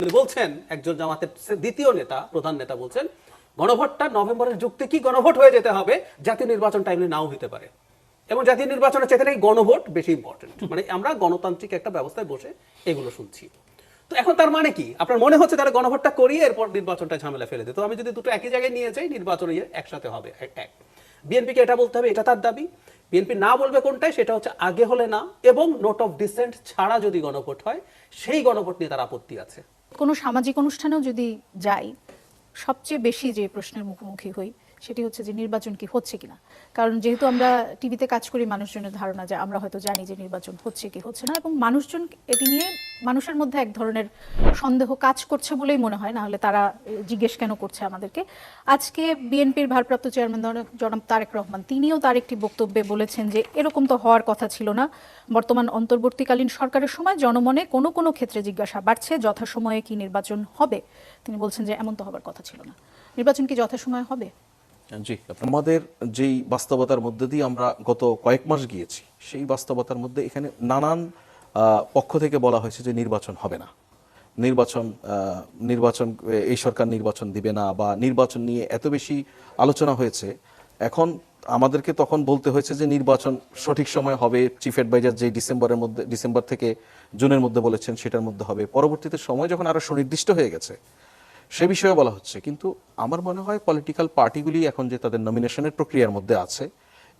তিনি বলছেন, একজন জামাতের দ্বিতীয় নেতা, প্রধান নেতা বলছেন, গণভোটটা নভেম্বরের যুক্তি কি গণভোট হয়ে যেতে হবে, জাতীয় নির্বাচন টাইমে নাও হতে পারে, এবং জাতীয় নির্বাচনের চেয়ে এই গণভোট বেশি ইম্পর্টেন্ট। মানে আমরা গণতান্ত্রিক একটা ব্যবস্থায় বসে এগুলো শুনছি। তো এখন তার মানে কি? আপনার মনে হচ্ছে তারা গণভোটটা করিয়ে এরপর নির্বাচনটা ঝামেলা ফেলে দেয়? তো আমি যদি দুটো একই জায়গায় নিয়ে যাই, নির্বাচন একসাথে হবে। এক, বিএনপিকে এটা বলতে হবে, এটা তার দাবি। বিএনপি না বলবে কোনটাই, সেটা হচ্ছে আগে হলে না এবং নোট অফ ডিসেন্ট ছাড়া যদি গণভোট হয়, সেই গণভোট নিয়ে তার আপত্তি আছে। কোনো সামাজিক অনুষ্ঠানেও যদি যাই, সবচেয়ে বেশি যে প্রশ্নের মুখোমুখি হই সেটি হচ্ছে যে নির্বাচন কি হচ্ছে কিনা। কারণ যেহেতু আমরা টিভিতে কাজ করি, মানুষজনের ধারণা যে আমরা হয়তো জানি যে নির্বাচন হচ্ছে কি হচ্ছে না, এবং মানুষজন এটি নিয়ে, মানুষের মধ্যে এক ধরনের সন্দেহ কাজ করছে বলেই মনে হয়, না হলে তারা জিজ্ঞেস কেন করছে আমাদেরকে। আজকে বিএনপির ভারপ্রাপ্ত চেয়ারম্যান জনাব তারেক রহমান, তিনিও তার একটি বক্তব্যে বলেছেন যে এরকম তো হওয়ার কথা ছিল না। বর্তমান অন্তর্বর্তীকালীন সরকারের সময় জনমনে কোনো কোনো ক্ষেত্রে জিজ্ঞাসা বাড়ছে, যথাসময়ে কি নির্বাচন হবে। তিনি বলছেন যে এমন তো হবার কথা ছিল না। নির্বাচন কি যথাসময়ে হবে? জি, আমাদের যেই বাস্তবতার মধ্যে দিয়ে আমরা গত কয়েক মাস গিয়েছি, সেই বাস্তবতার মধ্যে এখানে নানান পক্ষ থেকে বলা হয়েছে যে নির্বাচন হবে না, নির্বাচন এই সরকার নির্বাচন দিবে না, বা নির্বাচন নিয়ে এত বেশি আলোচনা হয়েছে। এখন আমাদেরকে তখন বলতে হয়েছে যে নির্বাচন সঠিক সময় হবে, চিফ অ্যাডভাইজার যে ডিসেম্বর থেকে জুনের মধ্যে বলেছেন সেটার মধ্যে হবে। পরবর্তীতে সময় যখন আরো সুনির্দিষ্ট হয়ে গেছে, সে বিষয়ে বলা হচ্ছে। কিন্তু আমার মনে হয় পলিটিক্যাল পার্টিগুলি এখন যে তাদের নমিনেশনের প্রক্রিয়ার মধ্যে আছে,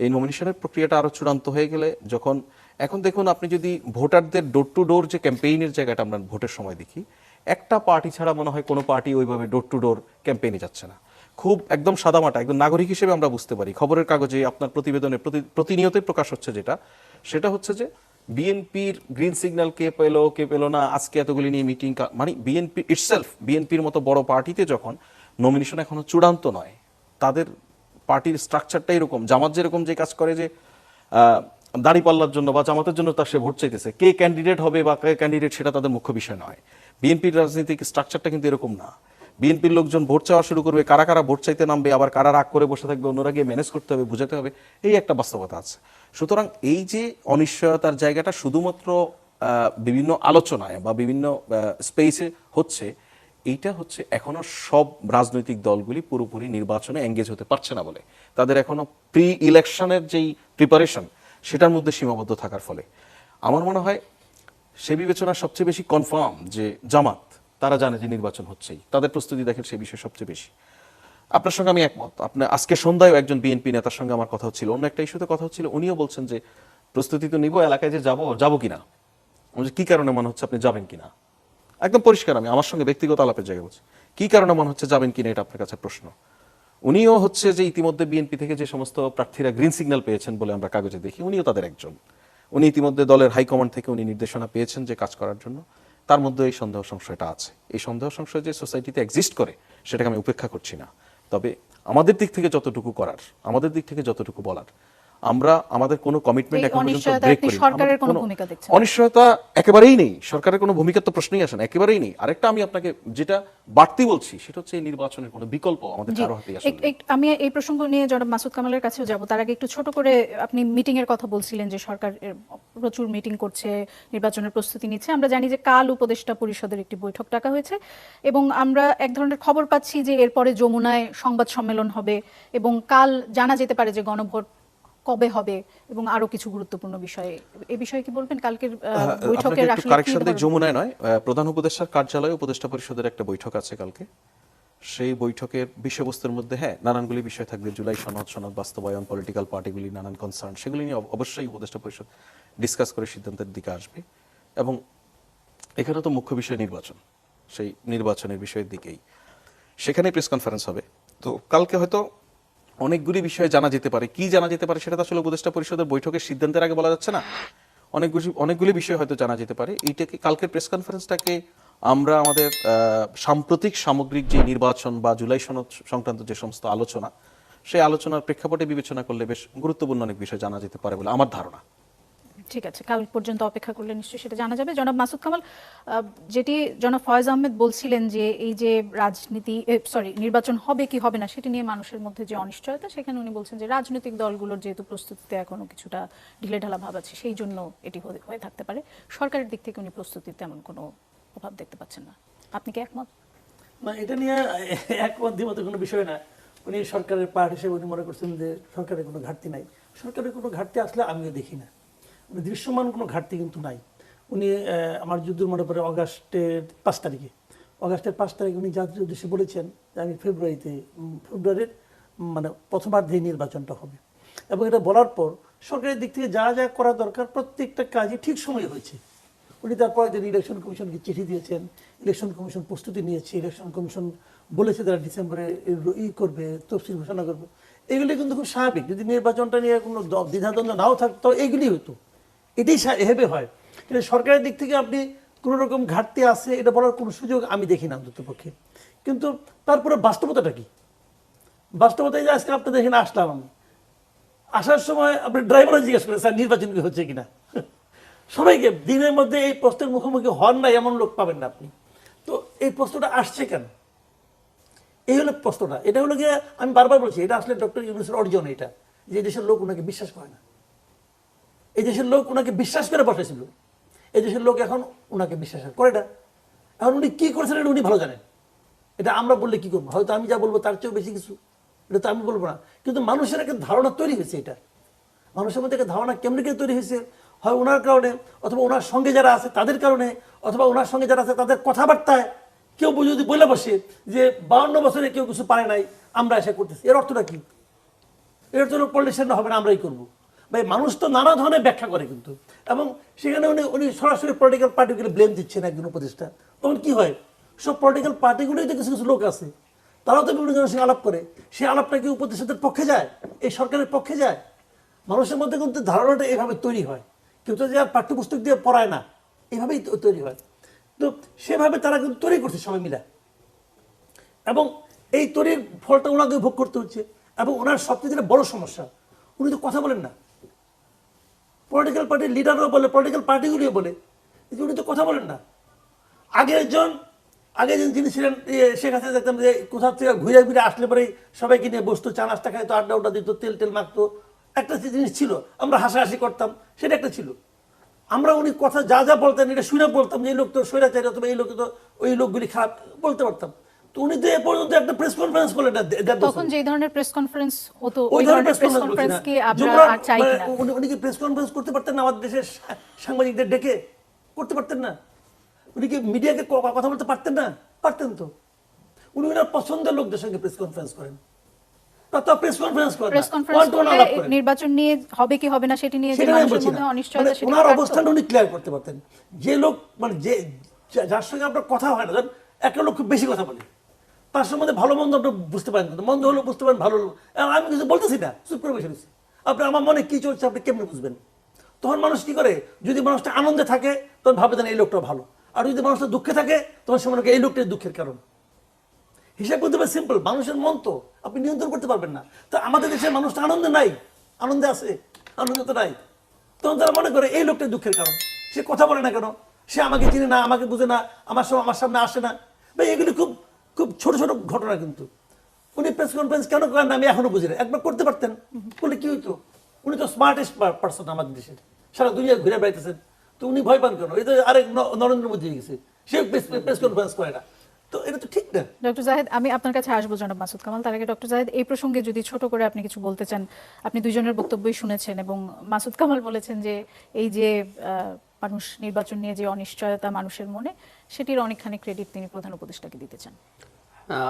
এই নমিনেশনের প্রক্রিয়াটা আরো চূড়ান্ত হয়ে গেলে, যখন এখন দেখুন, আপনি যদি ভোটারদের ডোর টু ডোর যে ক্যাম্পেইনের জায়গাটা আমরা ভোটের সময় দেখি, একটা পার্টি ছাড়া মনে হয় কোনো পার্টি ওইভাবে ডোর টু ডোর ক্যাম্পেইনে যাচ্ছে না। খুব একদম সাদামাটা, একদম নাগরিক হিসেবে আমরা বুঝতে পারি, খবরের কাগজে আপনার প্রতিবেদনে প্রতিনিয়তই প্রকাশ হচ্ছে সেটা হচ্ছে যে বিএনপির গ্রিন সিগন্যাল কে পেল না, আজকে এতগুলি নিয়ে মিটিং, মানে বিএনপি ইটসেলফ, বিএনপির মতো বড় পার্টিতে যখন নমিনেশন এখনো চূড়ান্ত নয়, তাদের পার্টির স্ট্রাকচারটা এরকম, জামাত যেরকম যে কাজ করে যে দাঁড়িপাল্লার জন্য বা জামাতের জন্য তার সে ভোট চাইতেছে, কে ক্যান্ডিডেট হবে বা কে ক্যান্ডিডেট সেটা তাদের মুখ্য বিষয় নয়। বিএনপির রাজনৈতিক স্ট্রাকচারটা কিন্তু এরকম না। বিএনপির লোকজন ভোট চাওয়া শুরু করবে, কারা কারা ভোট চাইতে নামবে, আবার কারা রাগ করে বসে থাকবে, অন্যরা গিয়ে ম্যানেজ করতে হবে, বুঝাতে হবে, এই একটা বাস্তবতা আছে। সুতরাং এই যে অনিশ্চয়তার জায়গাটা শুধুমাত্র বিভিন্ন আলোচনায় বা বিভিন্ন স্পেসে হচ্ছে, এইটা হচ্ছে এখনো সব রাজনৈতিক দলগুলি পুরোপুরি নির্বাচনে এঙ্গেজ হতে পারছে না বলে, তাদের এখনো প্রি ইলেকশনের যেই প্রিপারেশন সেটার মধ্যে সীমাবদ্ধ থাকার ফলে আমার মনে হয় সে বিবেচনা সবচেয়ে বেশি কনফার্ম যে জামাত, তারা জানে যে নির্বাচন হচ্ছেই, তাদের প্রস্তুতি দেখেন সেই বিষয়ে সবচেয়ে বেশি। আপনার সঙ্গে আমি একমত। আপনার আজকে সন্ধ্যায় একজন বিএনপি নেতার সঙ্গে আমার কথা হচ্ছিল, অন্য একটা ইস্যুতে কথা হচ্ছিল, উনিও বলছেন যে প্রস্তুতি তো নিব, এলাকায় যে যাবো কিনা, কি কারণে মনে হচ্ছে আপনি যাবেন কিনা, একদম পরিষ্কার, আমি আমার সঙ্গে ব্যক্তিগত আলাপের জায়গায় বলছি, কি কারণে মনে হচ্ছে যাবেন কিনা, এটা আপনার কাছে প্রশ্ন। উনিও হচ্ছে যে ইতিমধ্যে বিএনপি থেকে যে সমস্ত প্রার্থীরা গ্রিন সিগন্যাল পেয়েছেন বলে আমরা কাগজে দেখি, উনিও তাদের একজন। উনি ইতিমধ্যে দলের হাইকমান্ড থেকে উনি নির্দেশনা পেয়েছেন যে কাজ করার জন্য। তার মধ্যে এই সন্দেহ সংশয়টা আছে। এই সন্দেহ সংশয় যে সোসাইটিতে এক্সিস্ট করে সেটাকে আমি উপেক্ষা করছি না। তবে আমাদের দিক থেকে যতটুকু করার, আমাদের দিক থেকে যতটুকু বলার, আমরা আমাদের কোনো কমিটমেন্ট এখন পর্যন্ত ব্রেক করি। সরকারের কোনো ভূমিকা দেখছেন? অনিশ্চয়তা একেবারেই নেই, সরকারের কোনো ভূমিকা তো প্রশ্নই আসে না, একেবারেই নেই। আরেকটা আমি আপনাকে যেটা বাড়তি বলছি সেটা হচ্ছে এই নির্বাচনের কোনো বিকল্প আমাদের কারো হাতেই আসলে নেই। আমি এই প্রসঙ্গ নিয়ে জনাব মাসুদ কামালের কাছেও যাব, তার আগে একটু ছোট করে, আপনি মিটিং এর কথা বলছিলেন যে সরকার প্রচুর মিটিং করছে, নির্বাচনের প্রস্তুতি নিচ্ছে। আমরা জানি যে কাল উপদেষ্টা পরিষদের একটি বৈঠক ডাকা হয়েছে, এবং আমরা এক ধরনের খবর পাচ্ছি যে এরপরে যমুনায় সংবাদ সম্মেলন হবে, এবং কাল জানা যেতে পারে যে গণভোট কবে হবে, এবং আরো কিছু গুরুত্বপূর্ণ বিষয়ে। এই বিষয়ে কি বলবেন? কালকের বৈঠকের আসলে কারেকশন দেই, যমুনায় নয়, প্রধান উপদেষ্টার কার্যালয়ে উপদেষ্টা পরিষদের একটা বৈঠক আছে কালকে। সেই বৈঠকের বিষয়বস্তুর মধ্যে নানানগুলি বিষয় থাকবে, জুলাই সনদ বাস্তবায়ন, পলিটিক্যাল পার্টিগুলি নানান কনসার্ন, সেগুলি নিয়ে অবশ্যই উপদেষ্টা পরিষদ ডিসকাস করে সিদ্ধান্তের দিকে আসবে। এবং এখানে তো মুখ্য বিষয় নির্বাচন, সেই নির্বাচনের বিষয়ের দিকেই সেখানে প্রেস কনফারেন্স হবে। তো কালকে হয়তো অনেকগুলি বিষয়ে জানা যেতে পারে, কি জানা যেতে পারে সেটা তো আসলে উপদেষ্টা পরিষদের বৈঠকের সিদ্ধান্তের আগে বলা যাচ্ছে না। অনেকগুলি বিষয় হয়তো জানা যেতে পারে। এইটাকে, কালকের প্রেস কনফারেন্সটাকে আমরা আমাদের সাম্প্রতিক সামগ্রিক যে নির্বাচন বা জুলাই সনদ সংক্রান্ত যে সমস্ত আলোচনা, সেই আলোচনার প্রেক্ষাপটে বিবেচনা করলে বেশ গুরুত্বপূর্ণ অনেক বিষয় জানা যেতে পারে বলে আমার ধারণা। ঠিক আছে, কাল পর্যন্ত অপেক্ষা করলে নিশ্চয়ই সেটা জানা যাবে। জনাব মাসুদ কামাল, যেটি জনাব ফয়েজ আহমেদ বলছিলেন যে এই যে নির্বাচন হবে কি হবে না সেটি নিয়ে মানুষের মধ্যে যে অনিশ্চয়তা, সেখানে উনি বলছেন যে রাজনৈতিক দলগুলোর যেহেতু প্রস্তুতিতে এখনো কিছুটা ঢিলেঢালা ভাব আছে, সেই জন্য এটি হয়ে থাকতে পারে। সরকারের দিক থেকে উনি প্রস্তুতিতে তেমন কোনো অভাব দেখতে পাচ্ছেন না। আপনি কি একমত? না, এটা নিয়ে একমত দ্বিমতের কোনো বিষয় না। উনি সরকারের পার্ট হিসেবে উনি মনে করছেন যে সরকারের কোনো ঘাটতি নাই। সরকারের কোনো ঘাটতি আসলে আমিও দেখি না, মানে দৃশ্যমান কোনো ঘাটতি কিন্তু নাই। উনি আমার যুদ্ধের মনে পড়ে অগাস্টের 5 তারিখে, উনি জাতির উদ্দেশ্যে বলেছেন যে আমি ফেব্রুয়ারির মানে প্রথমার্ধেই নির্বাচনটা হবে। এবং এটা বলার পর সরকারের দিক থেকে যা যা করা দরকার প্রত্যেকটা কাজই ঠিক সময়ে হয়েছে। উনি তারপরে যে ইলেকশন কমিশনকে চিঠি দিয়েছেন, ইলেকশন কমিশন প্রস্তুতি নিয়েছে, ইলেকশন কমিশন বলেছে তারা ডিসেম্বরে করবে, তফসিল ঘোষণা করবে। এগুলি কিন্তু খুব স্বাভাবিক। যদি নির্বাচনটা নিয়ে কোনো দ্বিধাদ্বন্দ্ব নাও থাকতো এগুলি হতো, এটাই এভাবে হয়। কিন্তু সরকারের দিক থেকে আপনি কোনো রকম ঘাটতি আছে এটা বলার কোনো সুযোগ আমি দেখি না অন্তত পক্ষে। কিন্তু তারপরে বাস্তবতাটা কি? বাস্তবতায় যে আজকে আপনাদের এখানে আসলাম, আমি আসার সময় আপনি ড্রাইভারও জিজ্ঞেস করেন স্যার নির্বাচন কি হচ্ছে কিনা। সবাইকে দিনের মধ্যে এই প্রশ্নের মুখোমুখি হন না এমন লোক পাবেন না আপনি। তো এই প্রশ্নটা আসছে কেন? এই হলো প্রশ্নটা। এটা হলো গিয়ে আমি বারবার বলছি, এটা আসলে ডক্টর ইউনূসের অর্জন। এটা যে দেশের লোক ওনাকে বিশ্বাস করে না, এই দেশের লোক ওনাকে বিশ্বাস করে বসেছিল, এই দেশের লোক এখন ওনাকে বিশ্বাস করে না। এখন উনি কি করেছেন এটা উনি ভালো জানেন। এটা আমরা বললে কি করবো? হয়তো আমি যা বলবো তার চেয়েও বেশি কিছু, এটা তো আমি বলবো না। কিন্তু মানুষের একটা ধারণা তৈরি হয়েছে, এটা মানুষের মধ্যে একটা ধারণা কেমনি করে তৈরি হয়েছে, হয় ওনার কারণে, অথবা ওনার সঙ্গে যারা আছে তাদের কারণে, অথবা ওনার সঙ্গে যারা আছে তাদের কথাবার্তায় কেউ যদি বলে বসে যে 52 বছরে কেউ কিছু পারে নাই, আমরা এসে করতেছি। এর অর্থটা কি? এর জন্য পলিটিশিয়ান হবে না, আমরাই করবো। ভাই মানুষ তো নানা ধরনের ব্যাখ্যা করে কিন্তু, এবং সেখানে উনি সরাসরি পলিটিক্যাল পার্টিগুলো ব্লেম দিচ্ছেন একজন উপদেষ্টা। তখন কি হয়? সব পলিটিক্যাল পার্টিগুলোই তো কিছু কিছু লোক আছে, তারাও তো বিভিন্ন জনের সঙ্গে আলাপ করে। সেই আলাপটা কি উপদেষ্টাদের পক্ষে যায়? এই সরকারের পক্ষে যায়? মানুষের মধ্যে কিন্তু ধারণাটা এভাবে তৈরি হয়। কেউ তো যে আর পাঠ্যপুস্তক দিয়ে পড়ায় না, এভাবেই তৈরি হয়। তো সেভাবে তারা কিন্তু তৈরি করছে সবাই মিলে, এবং এই তৈরির ফলটা ওনাকে ভোগ করতে হচ্ছে। এবং ওনার সবচেয়ে যেটা বড় সমস্যা, উনি তো কথা বলেন না। পলিটিক্যাল পার্টির লিডাররাও বলে, পলিটিক্যাল পার্টিগুলিও বলে যে উনি তো কথা বলেন না। আগে যিনি ছিলেন শেখ হাসিনা, দেখতাম যে কোথাও থেকে ঘুরে ঘুরে আসলে পরে সবাইকে নিয়ে বসতো, চা নাস্তা খাইতো, আড্ডা উড্ডা দিত, তেল মাখতো। একটা জিনিস ছিল, আমরা হাসাহাসি করতাম, সেটা একটা ছিল। আমরা উনি কথা যা যা বলতেন এটা শুনে বলতাম যে এই লোক তো স্বৈরাচারী, অথবা এই লোক তো ওই লোকগুলি খারাপ বলতে পারতাম। তো উনি তো এ পর্যন্ত একটা প্রেস কনফারেন্স করলেন না। তখন যে ধরনের প্রেস কনফারেন্স হতো, ওই ধরনের প্রেস কনফারেন্স কি আমরা আর চাই কিনা? উনি কি প্রেস কনফারেন্স করতে পারতেন না? আমাদের দেশের সাংবাদিকদের ডেকে করতে পারতেন না? উনি কি মিডিয়াকে কথা বলতে পারতেন না? পারতেন তো। উনি ওনার পছন্দের লোকদের সঙ্গে প্রেস কনফারেন্স করেন, নির্বাচন নিয়ে হবে কি হবে না সেটি নিয়ে যে মানুষের মধ্যে অনিশ্চয়তা, সেটা ওনার অবস্থানটা উনি ক্লিয়ার করতে পারতেন। যে লোক মানে যার সঙ্গে আপনার কথা হয় না, একটা লোক খুব বেশি কথা বলে, তার সম্বন্ধে ভালো মন্দ আপনি বুঝতে পারেন, মন্দ হলেও বুঝতে পারেন, ভালো হলো। আমি কিছু বলতেছি না, চুপ করে বসে রয়েছি। আপনি আমার মনে কি চলছে আপনি কেমনে বুঝবেন? তখন মানুষ কি করে? যদি মানুষটা আনন্দে থাকে তখন ভাবে দেন এই লোকটা ভালো, আর যদি মানুষটা দুঃখে থাকে তখন সে মনে করে এই লোকটাই দুঃখের কারণ। হিসাব করতে পারে সিম্পল। মানুষের মন তো আপনি নিয়ন্ত্রণ করতে পারবেন না। তো আমাদের দেশের মানুষটা আনন্দে নাই, আনন্দে আছে, আনন্দে তো নাই। তখন তারা মনে করে এই লোকটাই দুঃখের কারণ, সে কথা বলে না কেন, সে আমাকে চিনে না, আমাকে বুঝে না, আমার সামনে আসে না। ভাই এগুলি খুব খুব ছোট ছোট ঘটনা। কিন্তু উনি প্রেস কনফারেন্স কেন করেন আমি এখনো বুঝি না। একবার করতে পারতেন, বলে কি হইতো? উনি তো স্মার্টেস্ট পার্সন আমাদের দেশের, সারা দুনিয়া ঘুরে বেড়াইতেছেন, তো উনি ভয় পান কেন? এই তো আরেক নরেন্দ্র মোদী গেছে, সে প্রেস কনফারেন্স করে না, তো এটা তো ঠিক না। ডক্টর জাহেদ, আমি আপনার কাছে আসবো জনাব মাসুদ কামাল। তার আগে ডক্টর জাহেদ, এই প্রসঙ্গে যদি ছোট করে আপনি কিছু বলতে চান। আপনি দুজনের বক্তব্যই শুনেছেন, এবং মাসুদ কামাল বলেছেন যে এই যে মানুষ নির্বাচন নিয়ে যে অনিশ্চয়তা মানুষের মনে, সেটির অনেকখানি ক্রেডিট তিনি প্রধান উপদেষ্টাকে দিতে চান।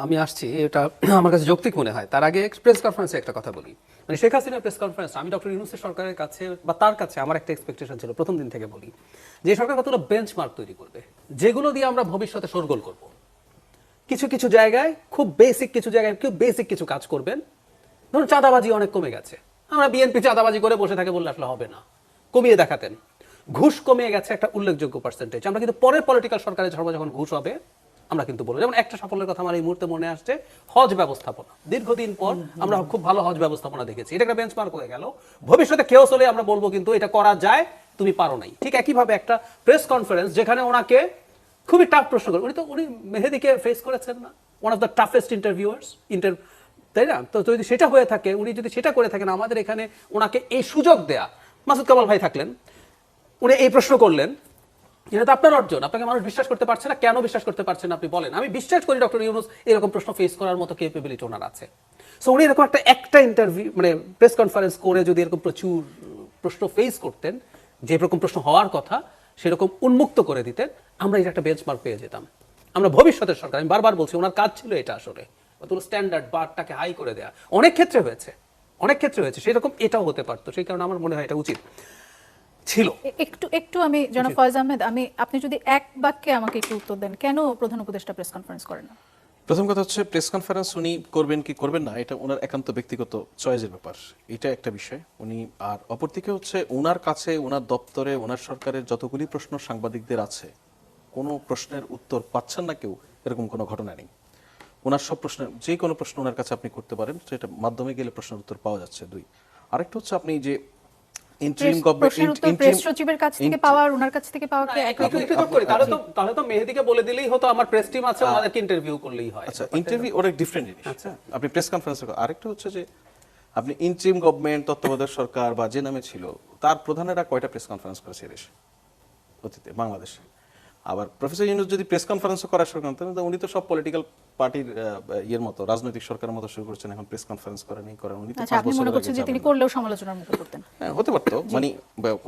আমি আসছি, এটা আমার কাছে যৌক্তিক মনে হয়। তার আগে প্রেস কনফারেন্সে একটা কথা বলি। মানে শেখ হাসিনার প্রেস কনফারেন্স, আমি ডক্টর ইউনূসের সরকারের কাছে বা তার কাছে আমার একটা এক্সপেকটেশন ছিল প্রথম দিন থেকে, বলি যে সরকার কতগুলো বেঞ্চমার্ক তৈরি করবে যেগুলো দিয়ে আমরা ভবিষ্যতে শোরগোল করব। কিছু কিছু জায়গায় খুব বেসিক কিছু কাজ করবেন। ধরুন চাঁদাবাজি অনেক কমে গেছে, আমরা বিএনপি চাঁদাবাজি করে বসে থাকে বললে আসলে হবে না, কমিয়ে দেখাতেন। ঘুষ কমিয়ে গেছে একটা উল্লেখযোগ্য পার্সেন্টেজ। আমরা কিন্তু পরের পলিটিক্যাল সরকারের সরকার যখন ঘুষ হবে আমরা কিন্তু বলবো। যেমন একটা সাফল্যের কথা আমার এই মুহূর্তে মনে আসছে, হজ ব্যবস্থাপনা। দীর্ঘদিন পর আমরা খুব ভালো হজ ব্যবস্থাপনা দেখেছি, এটা একটা বেঞ্চমার্ক হয়ে গেল। ভবিষ্যতে কেউ চলে আমরা বলবো কিন্তু এটা করা যায়, তুমি পারো নাই। ঠিক একইভাবে একটা প্রেস কনফারেন্স যেখানে ওনাকে খুবই টাফ প্রশ্ন করে, উনি মেহেদীকে ফেস করেছেন না, ওয়ান অফ দ্য টাফেস্ট ইন্টারভিউয়ার্স, তাই না? তো যদি সেটা হয়ে থাকে, উনি যদি সেটা করে থাকেন, আমাদের এখানে ওনাকে এই সুযোগ দেয়া, মাসুদ কামাল ভাই থাকলেন, উনি এই প্রশ্ন করলেন, এটা তো আপনার অর্জন, আপনাকে মানুষ বিশ্বাস করতে পারছে না, কেন বিশ্বাস করতে পারছে না আপনি বলেন। আমি বিশ্বাস করি ডক্টর ইউনূস এরকম প্রশ্ন ফেস করার মতো ক্যাপাবিলিটি ওনার আছে। সো উনি এরকম একটা ইন্টারভিউ মানে প্রেস কনফারেন্স করে যদি এরকম প্রচুর প্রশ্ন ফেস করতেন, যে রকম প্রশ্ন হওয়ার কথা সেরকম উন্মুক্ত করে দিতেন, আমরা এটা একটা বেঞ্চমার্ক পেয়ে যেতাম। আমরা ভবিষ্যতের সরকার, আমি বারবার বলছি ওনার কাজ ছিল এটা আসলে অতগুলো স্ট্যান্ডার্ড বারটাকে হাই করে দেয়া। অনেক ক্ষেত্রে হয়েছে, অনেক ক্ষেত্রে হয়েছে, সেরকম এটাও হতে পারতো। সেই কারণে আমার মনে হয় এটা উচিত ছিল। একটু আমি জনাব ফয়েজ আহমেদ, আপনি যদি এক বাক্যে আমাকে একটু উত্তর দেন, কেন প্রধান উপদেষ্টা প্রেস কনফারেন্স করেন না? প্রথম কথা হচ্ছে প্রেস কনফারেন্স উনি করবেন কি করবেন না এটা ওনার একান্ত ব্যক্তিগত চয়েসের ব্যাপার, এটা একটা বিষয়। উনি আর অপরদিকে হচ্ছে ওনার কাছে, ওনার দপ্তরে, ওনার সরকারের যতগুলি প্রশ্ন সাংবাদিকদের আছে, কোনো প্রশ্নের উত্তর পাচ্ছেন না কেউ, এরকম কোনো ঘটনা নেই। ওনার সব প্রশ্নের যে কোনো প্রশ্ন ওনার কাছে আপনি করতে পারেন, সেটা মাধ্যমে গেলে প্রশ্নের উত্তর পাওয়া যাচ্ছে। দুই, আরেকটা হচ্ছে আপনি যে ইন্টারিম প্রশ্নের উত্তর প্রেস সচিবের কাছ থেকে পাওয়া আর ওনার কাছ থেকে পাওয়া কি এক? একটু যোগ করি, তাহলে তো মেহেদীকে বলে দিলেই হতো আমার প্রেস টিম আছে, আমাদেরকে ইন্টারভিউ করলেই হয়। আচ্ছা, ইন্টারভিউ ওর ডিফারেন্ট জিনিস। আচ্ছা, আপনি প্রেস কনফারেন্স, আরেকটা হচ্ছে যে আপনি ইন্টারিম গভর্নমেন্ট, তত্ত্বাবধায়ক সরকার বা যে নামে ছিল, তার প্রধানেরা কয়টা প্রেস কনফারেন্স করেছে দেশে অতীতে বাংলাদেশে? আবার প্রফেসর ইউনূস যদি প্রেস কনফারেন্সও করার সরকার, তাহলে উনি তো সব পলিটিক্যাল পার্টির ইয়ের মতো, রাজনৈতিক সরকারের মতো শুরু করছেন এখন প্রেস কনফারেন্স করেন, এই করেন। উনি তো আচ্ছা, আপনি মনে করছেন যে তিনি করলেও সমালোচনার মুখে পড়তেন? হ্যাঁ, হতে পারতো, মানে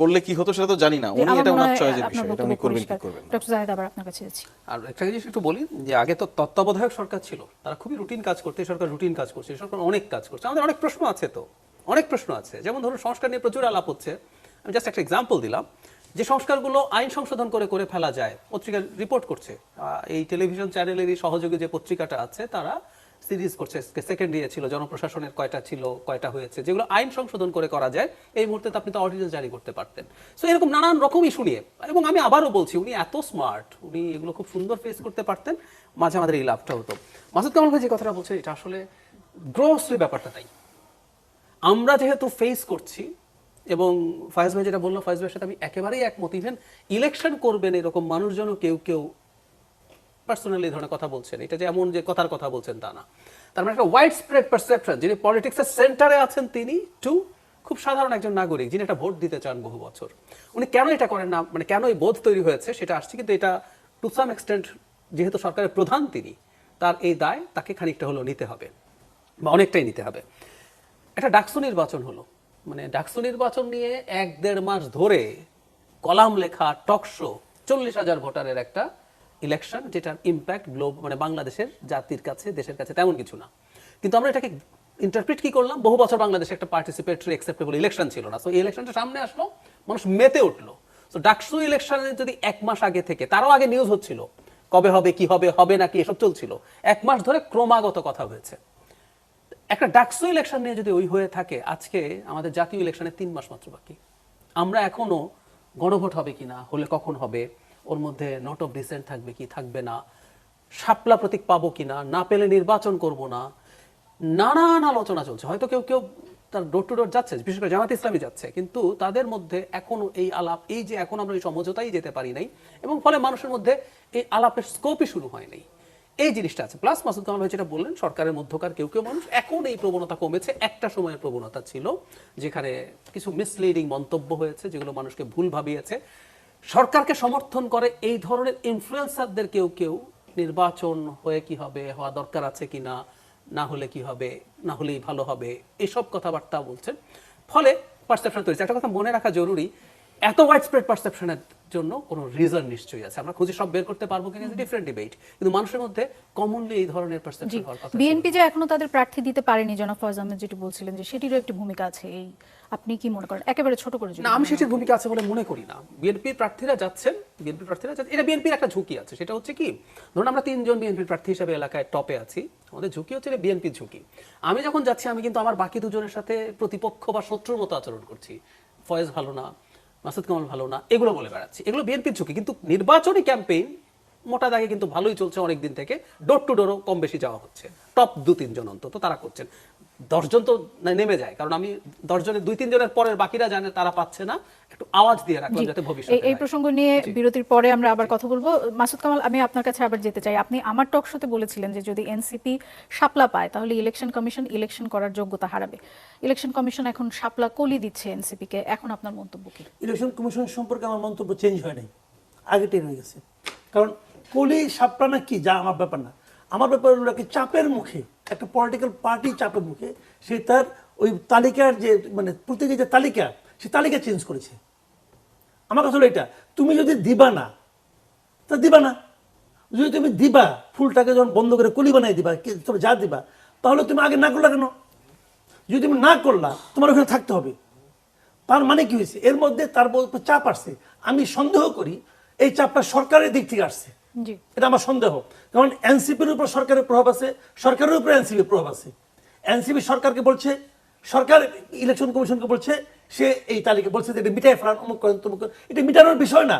করলে কি হতো সেটা তো জানি না, উনি এটা ওনার চয়েসের বিষয়, এটা উনি করবেন কি করবেন না। ডক্টর জাহিদ, আবার আপনার কাছে যাচ্ছি। আর একটা জিনিস একটু বলি যে আগে তো তত্ত্বাবধায়ক সরকার ছিল, তারা খুবই রুটিন কাজ করতে, সরকার রুটিন কাজ করছে, সরকার অনেক কাজ করছে। আমাদের অনেক প্রশ্ন আছে, তো অনেক প্রশ্ন আছে। যেমন ধরুন সংস্কার নিয়ে প্রচুর আলাপ হচ্ছে, আমি জাস্ট একটা এক্সাম্পল দিলাম, যে সংস্কারগুলো আইন সংশোধন করে করে ফেলা যায়, পত্রিকা রিপোর্ট করছে। এই টেলিভিশন চ্যানেলেরই সহযোগী যে পত্রিকাটা আছে তারা সিরিজ করছে, সেকেন্ড ইয়ে ছিল জনপ্রশাসনের কয়টা ছিল, কয়টা হয়েছে, যেগুলো আইন সংশোধন করে করা যায়। এই মুহূর্তে তো আপনি তো অর্ডিন্যান্স জারি করতে পারতেন। সো এরকম নানান রকম ইস্যু নিয়ে, এবং আমি আবারও বলছি উনি এত স্মার্ট, উনি এগুলো খুব সুন্দর ফেস করতে পারতেন, মাঝে আমাদের এই লাভটা হতো। মাসুদ কামাল ভাই যে কথাটা বলছেন এটা আসলে গ্রসলি ব্যাপারটা তাই। আমরা যেহেতু ফেস করছি, এবং ফয়েজ ভাই যেটা বললো, ফয়েজ ভাইয়ের সাথে আমি একেবারেই একমত। ইভেন ইলেকশন করবেন এরকম মানুষজনও কেউ কেউ পার্সোনালি এই ধরনের কথা বলছেন, এটা যে এমন যে কথার কথা বলছেন তা না। তার মানে একটা ওয়াইড স্প্রেড পারসেপশন, যিনি পলিটিক্সের সেন্টারে আছেন তিনি, টু খুব সাধারণ একজন নাগরিক যিনি একটা ভোট দিতে চান বহু বছর, উনি কেন এটা করেন না, মানে কেন এই বোধ তৈরি হয়েছে সেটা আসছে। কিন্তু এটা টু সাম এক্সটেন্ট যেহেতু সরকারের প্রধান তিনি, তার এই দায় তাকে খানিকটা হলেও নিতে হবে, বা অনেকটাই নিতে হবে। একটা ডাকসু নির্বাচন হলো, মানে ডাকসু নির্বাচন নিয়ে 1-1.5 মাস ধরে কলাম লেখা, টক শো, 40,000 ভোটারের একটা ইলেকশন, যেটার ইম্প্যাক্ট মানে বাংলাদেশের জাতির কাছে, দেশের কাছে তেমন কিছু না। কিন্তু আমরা এটাকে ইন্টারপ্রিট কি করলাম, বহু বছর বাংলাদেশে একটা পার্টিসিপেটরি অ্যাকসেপ্টেবল ইলেকশন ছিল না। সো এই ইলেকশনটা সামনে আসলো, মানুষ মেতে উঠলো। সো ডাকসু ইলেকশনের যদি 1 মাস আগে থেকে, তারও আগে নিউজ হচ্ছিল কবে হবে, কি হবে, হবে নাকি, এসব চলছিল। 1 মাস ধরে ক্রমাগত কথা হয়েছে। একটা ডাকসু ইলেকশন নিয়ে যদি ওই হয়ে থাকে, আজকে আমাদের জাতীয় ইলেকশনে 3 মাস মাত্র বাকি, আমরা এখনো গণভোট হবে কিনা, হলে কখন হবে, ওর মধ্যে নোট অফ ডিসেন্ট থাকবে কি থাকবে না, শাপলা প্রতীক পাবো কিনা, না পেলে নির্বাচন করব না, নানান আলোচনা চলছে। হয়তো কেউ কেউ তার ডোর টু ডোর যাচ্ছে, বিশেষ করে জামাত ইসলামী যাচ্ছে, কিন্তু তাদের মধ্যে এখনো এই আলাপ, এই যে এখন আমরা এই সমঝোতাই যেতে পারি নাই, এবং ফলে মানুষের মধ্যে এই আলাপের স্কোপই শুরু হয় নাই, এই জিনিসটা আছে। প্লাস মাসুদ কামাল ভাই যেটা বললেন, সরকারের মধ্যকার কেউ কেউ মানুষ, এখন এই প্রবণতা কমেছে। একটা সময়ের প্রবণতা ছিল যেখানে কিছু মিসলিডিং মন্তব্য হয়েছে, যেগুলো মানুষকে ভুল ভাবিয়েছে। সরকারকে সমর্থন করে এই ধরনের ইনফ্লুয়েন্সারদের কেউ কেউ নির্বাচন হয়ে কি হবে, হওয়া দরকার আছে কিনা, না হলে কি হবে, না হলেই ভালো হবে, এসব কথাবার্তা বলছেন, ফলে পারসেপশন তৈরি। একটা কথা মনে রাখা জরুরি, এত ওয়াইড স্প্রেড পারসেপশনের জন্য কোনো রিজন নিশ্চয়ই আছে। আমরা খুঁজে সব বের করতে পারবো কিনা ডিফারেন্ট ডিবেট, কিন্তু মানুষের মধ্যে কমনলি এই ধরনের পারসেপশন হওয়ার কথা। বিএনপি যে এখনো তাদের প্রার্থী দিতে পারেনি, জনাব ফয়েজ আহমেদ যেটি বলছিলেন, যে সেটিরও একটি ভূমিকা আছে, এই আপনি কি মনে করেন? একেবারে ছোট করে যদি। না, আমি সেটির ভূমিকা আছে বলে মনে করি না। বিএনপির প্রার্থীরা যাচ্ছেন, এটা বিএনপির একটা ঝুঁকি আছে। সেটা হচ্ছে কি, ধরুন আমরা 3 জন বিএনপির প্রার্থী হিসেবে এলাকায় টপে আছি, আমাদের ঝুঁকি হচ্ছে বিএনপির ঝুঁকি। আমি যখন যাচ্ছি, আমি কিন্তু আমার বাকি 2 জনের সাথে প্রতিপক্ষ বা শত্রুর মতো আচরণ করছি। ফয়েজ ভালো না, মাসুদ কামাল ভালো না, এগুলো বলে বেড়াচ্ছি, এগুলো বিএনপির ঝুঁকি। কিন্তু নির্বাচনী ক্যাম্পেইন মোটা দাগে কিন্তু ভালোই চলছে অনেক দিন থেকে, ডোর টু ডোরও কম বেশি যাওয়া হচ্ছে, টপ 2-3 জন অন্তত তারা করছেন। 10 জন তো নেমে যায়, কারণ আমি 10 জনের 2-3 জনের পরের বাকিরা জানে তারা পাচ্ছে না, একটু আওয়াজ দিয়ে রাখলাম যাতে ভবিষ্যতে এই প্রসঙ্গ নিয়ে বিরতির পরে আমরা আবার কথা বলবো। মাসুদ কামাল, আমি আপনার কাছে আবার যেতে চাই। আপনি আমার টক শোতে বলেছিলেন যে যদি এনসিপি শাপলা পায় তাহলে ইলেকশন কমিশন ইলেকশন করার যোগ্যতা হারাবে। ইলেকশন কমিশন এখন শাপলা কলি দিচ্ছে এনসিপি কে, এখন আপনার মন্তব্য কি? ইলেকশন কমিশন সম্পর্কে আমার মন্তব্য চেঞ্জ হয় নাই। আগে টের হয়ে গেছে। কারণ কলি সাপটানা কি যা আমার ব্যাপার না, আমার ব্যাপার হলো কি চাপের মুখে, একটা পলিটিক্যাল পার্টি চাপের মুখে সে তার ওই তালিকার যে মানে প্রত্যেকের যে তালিকা, সে তালিকা চেঞ্জ করেছে। আমার কথা হলো এটা, তুমি যদি দিবা না তা দিবা না, যদি তুমি দিবা ফুলটাকে যখন বন্ধ করে কলি বানাই দিবা, তুমি যা দিবা, তাহলে তুমি আগে না করলা কেন? যদি তুমি না করলা তোমার ওখানে থাকতে হবে। তার মানে কি হয়েছে, এর মধ্যে তার উপর চাপ আসছে। আমি সন্দেহ করি এই চাপটা সরকারের দিক থেকে আসছে, জি এটা আমার সন্দেহ। কারণ এনসিপির উপর সরকারের প্রভাব আছে, সরকারের উপর এনসিপির প্রভাব আছে। এনসিপি সরকারকে বলছে, সরকার ইলেকশন কমিশনকে বলছে, সে এই তালিকা বলছে যে এটা মিটাই ফেলান, অমুক করেন তমুক করেন। এটা মিটানোর বিষয় না,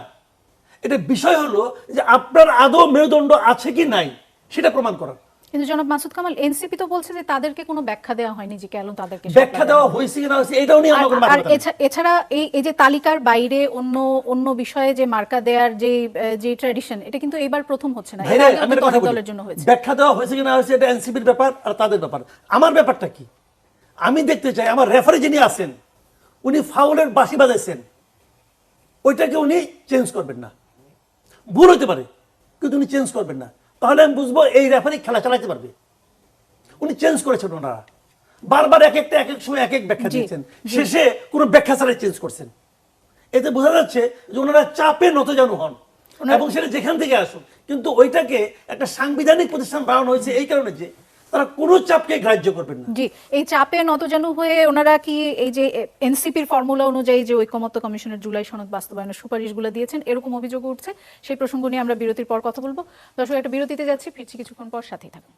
এটা বিষয় হলো যে আপনার আদৌ মেরুদণ্ড আছে কি নাই সেটা প্রমাণ করা। কিন্তু জনাব মাসুদ কামাল, এনসিপি তো বলছে যে তাদেরকে কোনো ব্যাখ্যা দেওয়া হয়নি যে কেন তাদেরকে ব্যাখ্যা দেওয়া হয়েছে কিনা হয়েছে এটাও নিয়ে আমার কোনো মাথা আর ব্যথা নেই। এছাড়া এই যে তালিকার বাইরে অন্য অন্য বিষয়ে যে মার্কা দেওয়ার যে ট্র্যাডিশন, এটা কিন্তু এবার প্রথম হচ্ছে না, এর ভাইরে, আগেও আমি কিন্তু একটা কথা অনেক বলি, দলের জন্য হয়েছে। ব্যাখ্যা দেওয়া হয়েছে কিনা হয়েছে এটা এনসিপির ব্যাপার আর তাদের ব্যাপার। আমার ব্যাপারটা কি, আমি দেখতে চাই আমার রেফারি যিনি আছেন উনি ফাউলের বাঁশি বাজাইছেন, ওইটাকে উনি চেঞ্জ করবেন না। ভুল হতে পারে কিন্তু উনি চেঞ্জ করবেন না, তাহলে আমি বুঝবো এই রেফারি খেলা চালাতে পারবে। উনি চেঞ্জ করেছেন, ওনারা বারবার এক এক সময় এক এক ব্যাখ্যা জি, দিয়েছেন, জি। শেষে কোনো ব্যাখ্যা ছাড়াই চেঞ্জ করছেন। এতে বোঝা যাচ্ছে যে ওনারা চাপে নতজানু হন এবং সেটা যেখান থেকে আসুন, কিন্তু ওইটাকে একটা সাংবিধানিক প্রতিষ্ঠান বানানো হয়েছে এই কারণে যে তারা কোনো চাপকে গ্রাহ্য করবেন না। জি, এই চাপে নতজানু হয়ে ওনারা কি এই যে এনসিপির ফর্মুলা অনুযায়ী যে ঐকমত্য কমিশনের জুলাই সনদ বাস্তবায়নের সুপারিশগুলো দিয়েছেন, এরকম অভিযোগ উঠছে। সেই প্রসঙ্গ নিয়ে আমরা বিরতির পর কথা বলবো। দর্শক, একটা বিরতিতে যাচ্ছি, ফিরছি কিছুক্ষণ পর, সাথেই থাকুন।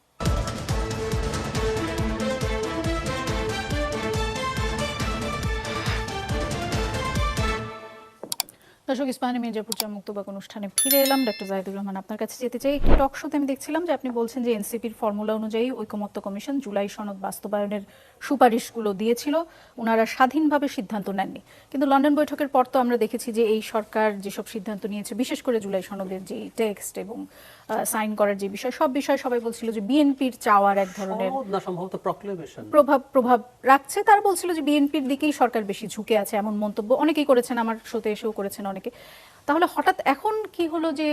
দর্শক, ইস্পাহানি মির্জাপুর চা মুক্তবাক অনুষ্ঠানে ফিরে এলাম। ডক্টর জাহিদুর রহমান, আপনার কাছে যেতে চাই। একটি টক শোতে আমি দেখছিলাম যে আপনি বলছেন যে এনসিপির ফর্মুলা অনুযায়ী ঐকমত্য কমিশন জুলাই সনদ বাস্তবায়নের সুপারিশগুলো দিয়েছিল, ওনারা স্বাধীনভাবে সিদ্ধান্ত নেননি। কিন্তু লন্ডন বৈঠকের পর তো আমরা দেখেছি যে এই সরকার যেসব সিদ্ধান্ত নিয়েছে, বিশেষ করে জুলাই সনদের যে টেক্সট এবং সাইন করার যে বিষয়, সব বিষয় সবাই বলছিল যে বিএনপির চাওয়ার এক ধরনের সনদ না, সম্ভবত প্রক্লেমেশন প্রভাব রাখছে। তারা বলছিল যে বিএনপির দিকেই সরকার বেশি ঝুঁকে আছে, এমন মন্তব্য অনেকেই করেছেন, আমার শোতে এসেও করেছেন অনেকে। তাহলে হঠাৎ এখন কি হলো যে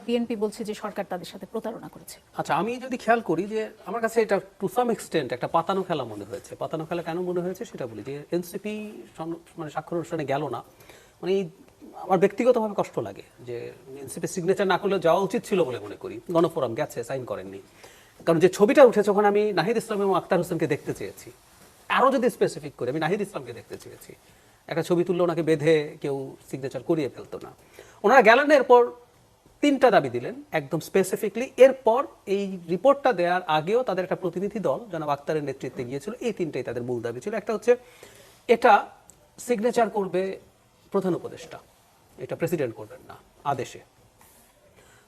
বিএনপি বলছে যে সরকার তাদের সাথে প্রতারণা করেছে? আচ্ছা, আমি যদি খেয়াল করি যে আমার কাছে এটা টু সাম এক্সটেন্ট একটা পাতানো খেলা মনে হয়েছে। পাতানো খেলা কেন মনে হয়েছে সেটা বলি, যে এনসিপি মানে স্বাক্ষর অনুষ্ঠানে গেল না, মানে আমার ব্যক্তিগতভাবে কষ্ট লাগে যে এনসিপি সিগনেচার না করলে যাওয়া উচিত ছিল বলে মনে করি। গণফোরাম গেছে, সাইন করেননি। কারণ যে ছবিটা উঠেছে, ওখানে আমি নাহিদ ইসলাম এবং আক্তার হোসেনকে দেখতে চেয়েছি। আরও যদি স্পেসিফিক করে, আমি নাহিদ ইসলামকে দেখতে চেয়েছি। একটা ছবি তুললে ওনাকে বেঁধে কেউ সিগনেচার করিয়ে ফেলতো না। ওনারা গেলেন, এরপর 3টা দাবি দিলেন একদম স্পেসিফিকলি। এরপর এই রিপোর্টটা দেওয়ার আগেও তাদের একটা প্রতিনিধি দল জনাব আক্তারের নেতৃত্বে গিয়েছিল। এই 3টাই তাদের মূল দাবি ছিল। একটা হচ্ছে এটা সিগনেচার করবে প্রধান উপদেষ্টা, এটা প্রেসিডেন্ট করবেন না আদেশে।